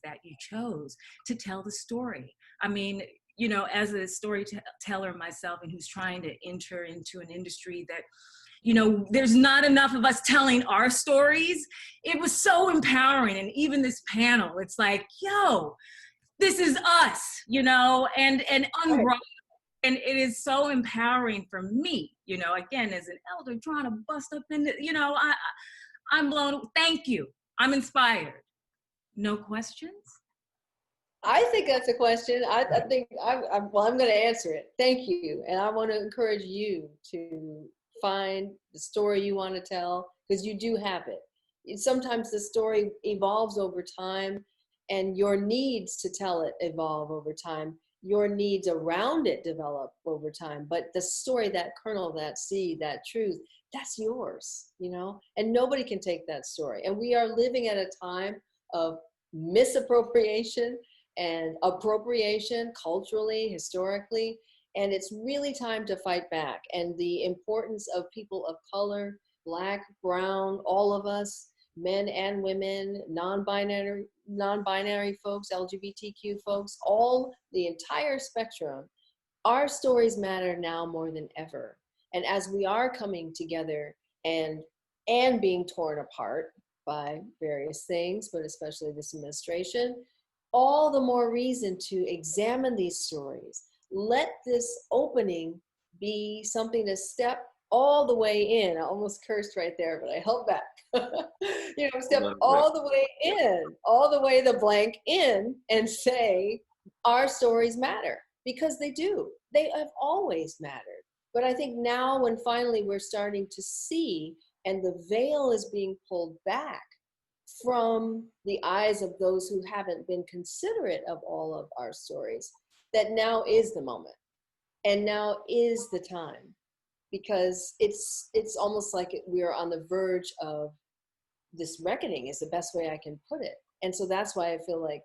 [SPEAKER 8] that you chose to tell the story. I mean, you know, as a storyteller myself, and who's trying to enter into an industry that, you know, there's not enough of us telling our stories. It was so empowering. And even this panel, it's like, yo, this is us, you know, and unrivaled. And it is so empowering for me, you know, again, as an elder trying to bust up in the, you know, I'm blown. Thank you. I'm inspired. No questions?
[SPEAKER 4] I think that's a question. I think well, I'm going to answer it. Thank you. And I want to encourage you to find the story you want to tell, because you do have it. Sometimes the story evolves over time, and your needs to tell it evolve over time. Your needs around it develop over time. But the story, that kernel, that seed, that truth, that's yours, you know, and nobody can take that story. And we are living at a time of misappropriation and appropriation culturally, historically, and it's really time to fight back. And the importance of people of color, Black, brown, all of us, men and women, non-binary folks, LGBTQ folks, all the entire spectrum, our stories matter now more than ever. And as we are coming together and being torn apart by various things, but especially this administration, all the more reason to examine these stories. Let this opening be something to step all the way in. I almost cursed right there, but I held back. You know, step all the way in, all the way the blank in, and say, our stories matter, because they do. They have always mattered. But I think now, when finally we're starting to see, and the veil is being pulled back from the eyes of those who haven't been considerate of all of our stories, that now is the moment, and now is the time, because it's almost like we're on the verge of this reckoning, is the best way I can put it. And so that's why I feel like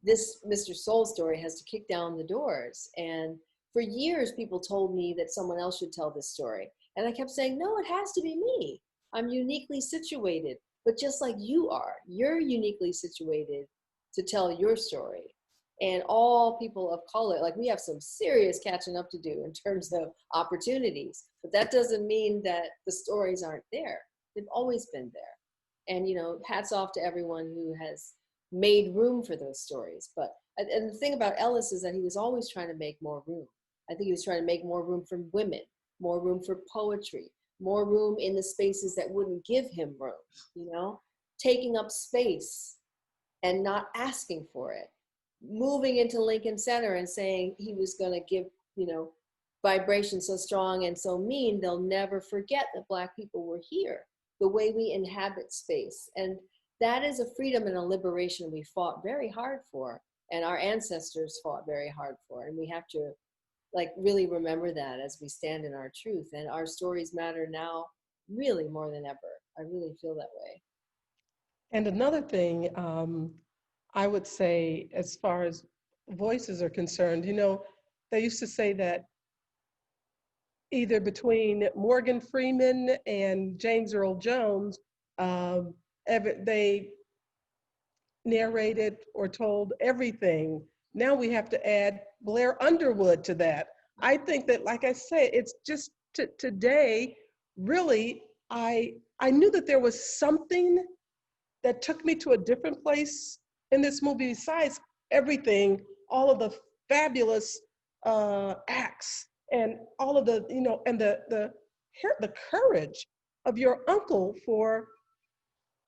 [SPEAKER 4] this Mr. Soul story has to kick down the doors. And for years, people told me that someone else should tell this story. And I kept saying, no, it has to be me. I'm uniquely situated. But just like you are, you're uniquely situated to tell your story. And all people of color, like, we have some serious catching up to do in terms of opportunities. But that doesn't mean that the stories aren't there. They've always been there. And, you know, hats off to everyone who has made room for those stories. But, and the thing about Ellis is that he was always trying to make more room. I think he was trying to make more room for women, more room for poetry, more room in the spaces that wouldn't give him room, you know, taking up space and not asking for it, moving into Lincoln Center and saying he was going to give, you know, vibration so strong and so mean, they'll never forget that Black people were here, the way we inhabit space. And that is a freedom and a liberation we fought very hard for, and our ancestors fought very hard for. And we have to, like, really remember that as we stand in our truth. And our stories matter now really more than ever. I really feel that way.
[SPEAKER 5] And another thing, I would say, as far as voices are concerned, you know, they used to say that either between Morgan Freeman and James Earl Jones, they narrated or told everything. Now we have to add Blair Underwood to that. I think that, like I say, it's just today, really, I knew that there was something that took me to a different place in this movie besides everything, all of the fabulous acts and all of the, you know, and the courage of your uncle for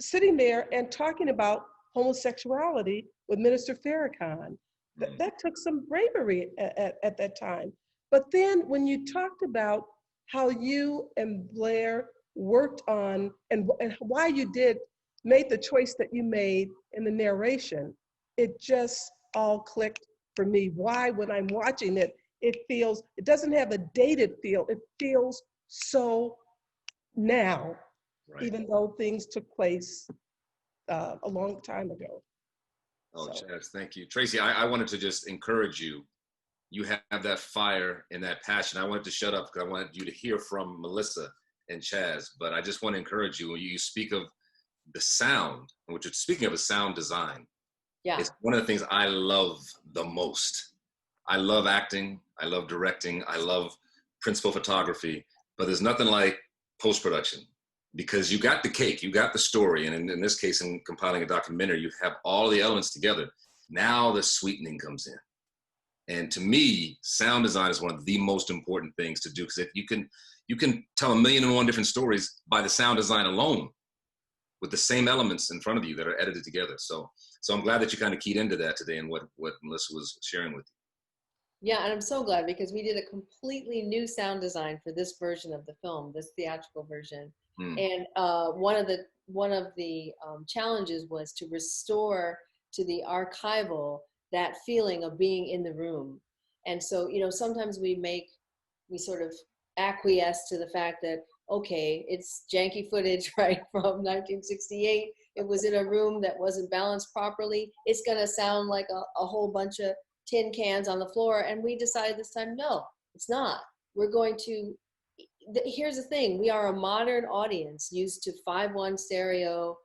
[SPEAKER 5] sitting there and talking about homosexuality with Minister Farrakhan. That took some bravery at that time. But then when you talked about how you and Blair worked on and why you made the choice that you made in the narration, it just all clicked for me. Why, when I'm watching it, it doesn't have a dated feel. It feels so now, right, even though things took place a long time ago.
[SPEAKER 3] Oh, so. Chaz, thank you. Tracy, I wanted to just encourage you. You have that fire and that passion. I wanted to shut up because I wanted you to hear from Melissa and Chaz, but I just want to encourage you when you speak of the sound, which is speaking of a sound design. Yeah. It's one of the things I love the most. I love acting. I love directing. I love principal photography, but there's nothing like post-production because you got the cake, you got the story. And in this case, in compiling a documentary, you have all the elements together. Now the sweetening comes in. And to me, sound design is one of the most important things to do because if you can tell 1,000,001 different stories by the sound design alone with the same elements in front of you that are edited together. So I'm glad that you kind of keyed into that today and what Melissa was sharing with you.
[SPEAKER 4] Yeah, and I'm so glad because we did a completely new sound design for this version of the film, this theatrical version. And one of the challenges was to restore to the archival that feeling of being in the room. And so, you know, sometimes we sort of acquiesce to the fact that, okay, it's janky footage, right, from 1968. It was in a room that wasn't balanced properly. It's gonna sound like a whole bunch of tin cans on the floor. And we decided this time, no, it's not. We're going to, here's the thing, we are a modern audience used to 5.1 stereo,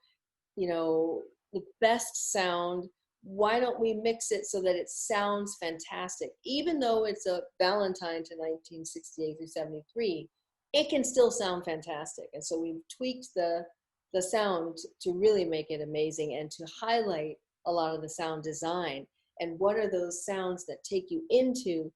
[SPEAKER 4] you know, the best sound. Why don't we mix it so that it sounds fantastic? Even though it's a Valentine to 1968 through 73, it can still sound fantastic. And so we've tweaked the sound to really make it amazing and to highlight a lot of the sound design. And what are those sounds that take you into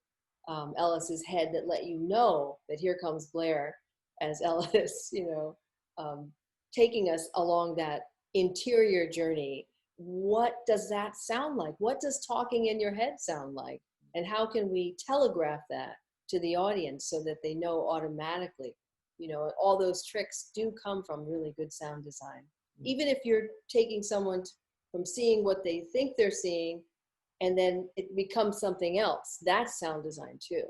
[SPEAKER 4] Ellis's head that let you know that here comes Blair as Ellis, you know, taking us along that interior journey. What does that sound like? What does talking in your head sound like? And how can we telegraph that to the audience so that they know automatically? You know, all those tricks do come from really good sound design. Even if you're taking someone from seeing what they think they're seeing and then it becomes something else, that's sound design too.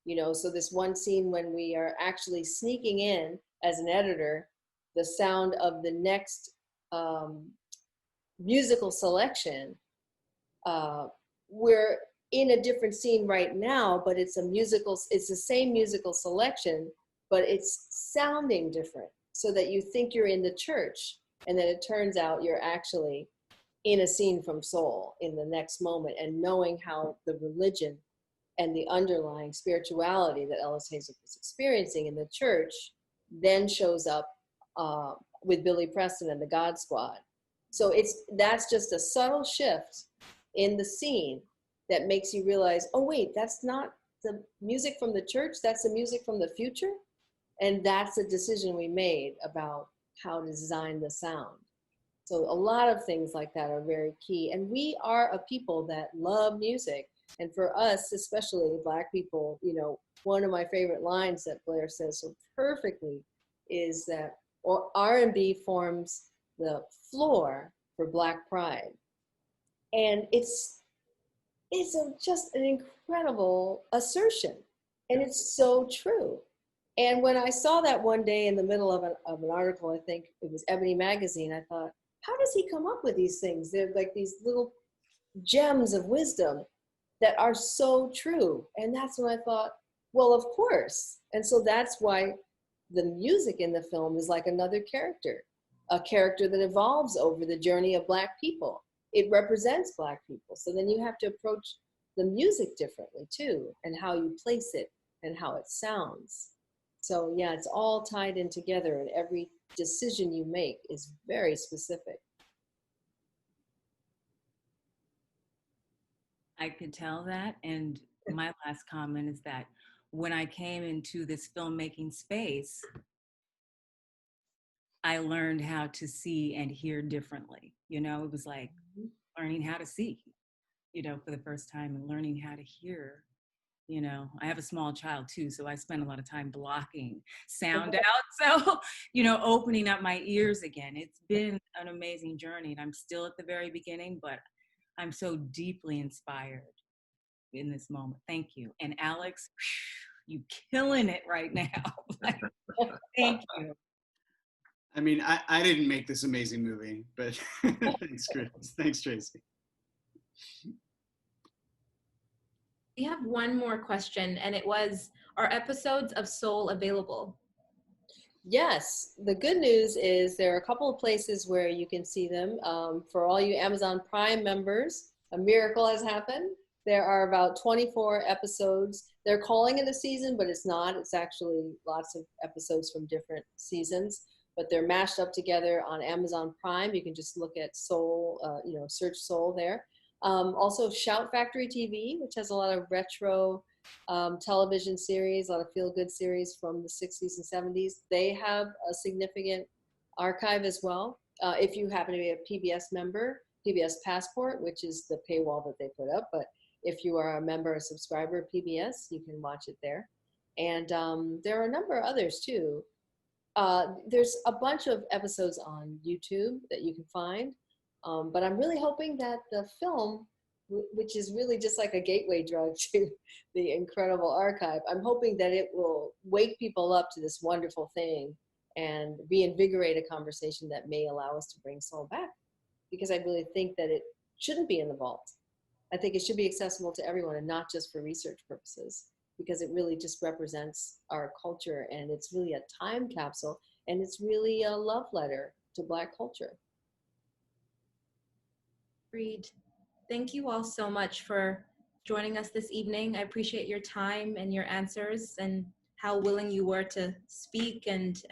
[SPEAKER 4] You know, so this one scene when we are actually sneaking in as an editor, the sound of the next musical selection, we're in a different scene right now, but it's the same musical selection, but it's sounding different so that you think you're in the church and then it turns out you're actually in a scene from Soul in the next moment, and knowing how the religion and the underlying spirituality that Ellis Haizlip was experiencing in the church then shows up with Billy Preston and the God Squad. So that's just a subtle shift in the scene that makes you realize, oh wait, that's not the music from the church, that's the music from the future. And that's a decision we made about how to design the sound. So a lot of things like that are very key. And we are a people that love music. And for us, especially Black people, you know, one of my favorite lines that Blair says so perfectly is that R&B forms the floor for Black pride. And it's just an incredible assertion. And it's so true. And when I saw that one day in the middle of an article, I think it was Ebony magazine, I thought, how does he come up with these things? They're like these little gems of wisdom. that are so true. And that's when I thought, well, of course. And so that's why the music in the film is like another character, a character that evolves over the journey of Black people. It represents Black people. So then you have to approach the music differently too, and how you place it and how it sounds. So yeah, it's all tied in together, and every decision you make is very specific.
[SPEAKER 8] I could tell that. And my last comment is that when I came into this filmmaking space, I learned how to see and hear differently. You know, it was like learning how to see, you know, for the first time, and learning how to hear. You know, I have a small child too, so I spend a lot of time blocking sound out. So, you know, opening up my ears again. It's been an amazing journey, and I'm still at the very beginning, but I'm so deeply inspired in this moment. Thank you. And Alex, you killing it right now. Thank you.
[SPEAKER 1] I mean, I didn't make this amazing movie, but thanks, Chris. Thanks, Tracy.
[SPEAKER 6] We have one more question, and it was, are episodes of Soul available?
[SPEAKER 4] Yes, the good news is there are a couple of places where you can see them. For all you Amazon Prime members, a miracle has happened. There are about 24 episodes. They're calling it a season, but it's not. It's actually lots of episodes from different seasons, but they're mashed up together on Amazon Prime. You can just look at Soul, you know, search Soul there. Also Shout Factory TV, which has a lot of retro television series, a lot of feel-good series from the 60s and 70s. They have a significant archive as well. If you happen to be a PBS member, PBS Passport, which is the paywall that they put up, but if you are a member or subscriber of PBS, you can watch it there. And there are a number of others too. There's a bunch of episodes on YouTube that you can find. But I'm really hoping that the film, which is really just like a gateway drug to the incredible archive, I'm hoping that it will wake people up to this wonderful thing and reinvigorate a conversation that may allow us to bring soul back. Because I really think that it shouldn't be in the vault. I think it should be accessible to everyone, and not just for research purposes, because it really just represents our culture, and it's really a time capsule, and it's really a love letter to Black culture.
[SPEAKER 6] Agreed. Thank you all so much for joining us this evening. I appreciate your time and your answers, and how willing you were to speak and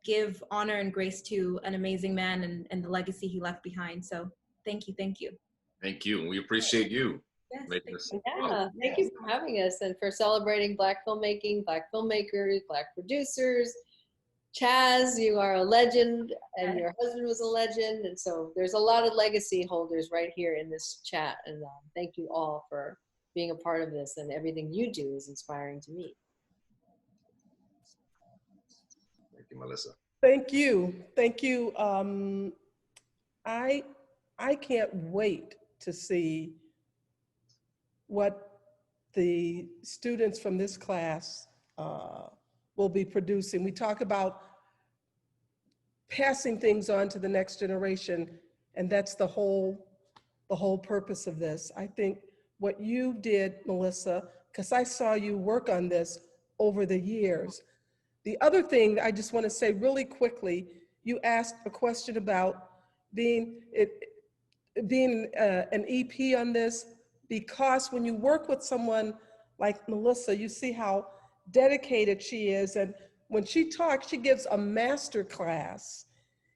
[SPEAKER 6] give honor and grace to an amazing man and the legacy he left behind. So thank you, thank you.
[SPEAKER 3] Thank you. We appreciate you.
[SPEAKER 6] Yes,
[SPEAKER 3] Making this
[SPEAKER 4] Yeah, thank you for having us and for celebrating Black filmmaking, Black filmmakers, Black producers. Chaz, you are a legend, and your husband was a legend, and so there's a lot of legacy holders right here in this chat, and thank you all for being a part of this, and everything you do is inspiring to me.
[SPEAKER 3] Thank you, Melissa.
[SPEAKER 5] Thank you. Thank you. I can't wait to see what the students from this class will be producing. We talk about passing things on to the next generation, and that's the whole purpose of this. I think what you did, Melissa, because I saw you work on this over the years. The other thing I just want to say really quickly, you asked a question about being an EP on this, because when you work with someone like Melissa, you see how dedicated she is. And when she talks, she gives a master class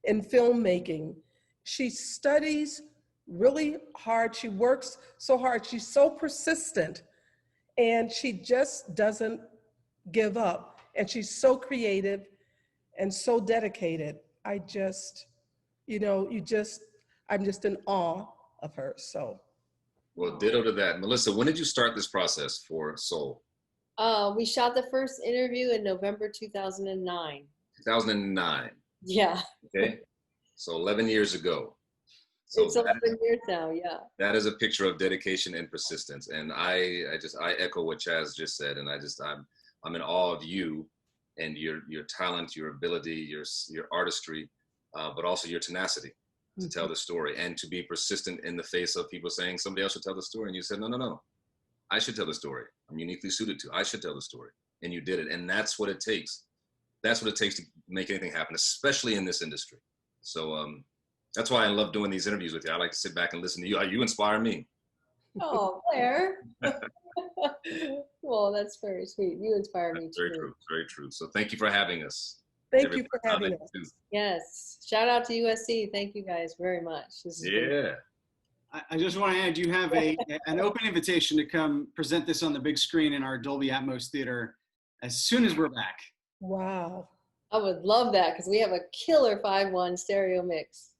[SPEAKER 5] in filmmaking. She studies really hard. She works so hard. She's so persistent, and she just doesn't give up. And she's so creative and so dedicated. I just, you know, I'm just in awe of her, so.
[SPEAKER 3] Well, ditto to that. Melissa, when did you start this process for Soul?
[SPEAKER 4] We shot the first interview in November 2009.
[SPEAKER 3] 2009.
[SPEAKER 4] Yeah.
[SPEAKER 3] Okay. So 11 years ago. So
[SPEAKER 4] it's 11 years now, yeah.
[SPEAKER 3] That is a picture of dedication and persistence. And I echo what Chaz just said. And I'm in awe of you and your talent, your ability, your artistry, but also your tenacity. to tell the story and to be persistent in the face of people saying somebody else should tell the story. And you said, no, no, no, I should tell the story. I'm uniquely suited to. I should tell the story. And you did it. And that's what it takes. That's what it takes to make anything happen, especially in this industry. So that's why I love doing these interviews with you. I like to sit back and listen to you. You inspire me.
[SPEAKER 4] Oh, Blair. Well, that's very sweet. You inspire me too.
[SPEAKER 3] Very true. Very true. So thank you for having us.
[SPEAKER 5] Thank you for having us.
[SPEAKER 4] Yes. Shout out to USC. Thank you guys very much.
[SPEAKER 3] Yeah.
[SPEAKER 1] I just want to add, you have an open invitation to come present this on the big screen in our Dolby Atmos theater as soon as we're back.
[SPEAKER 5] Wow.
[SPEAKER 4] I would love that because we have a killer 5-1 stereo mix.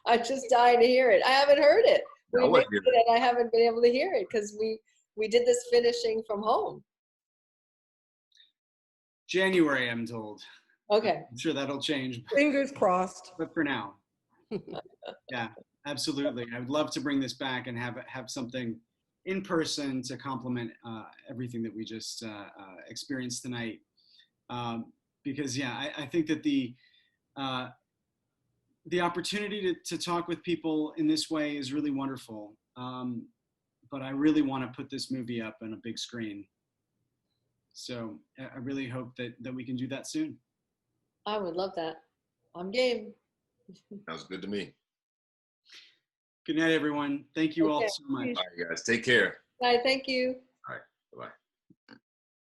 [SPEAKER 4] I'm just dying to hear it. I haven't heard it. We mixed it and I haven't been able to hear it because we did this finishing from home.
[SPEAKER 1] January, I'm told.
[SPEAKER 4] Okay.
[SPEAKER 1] I'm sure that'll change.
[SPEAKER 5] Fingers crossed.
[SPEAKER 1] But for now. Yeah, absolutely. I would love to bring this back and have something in person to complement everything that we just experienced tonight. Because yeah, I think that the opportunity to talk with people in this way is really wonderful. But I really want to put this movie up on a big screen. So I really hope that we can do that soon.
[SPEAKER 4] I would love that. I'm game.
[SPEAKER 3] Sounds good to me.
[SPEAKER 1] Good night, everyone. Thank you all so much.
[SPEAKER 3] All right, guys. Take care.
[SPEAKER 4] Bye. Thank you.
[SPEAKER 3] All right. Bye-bye.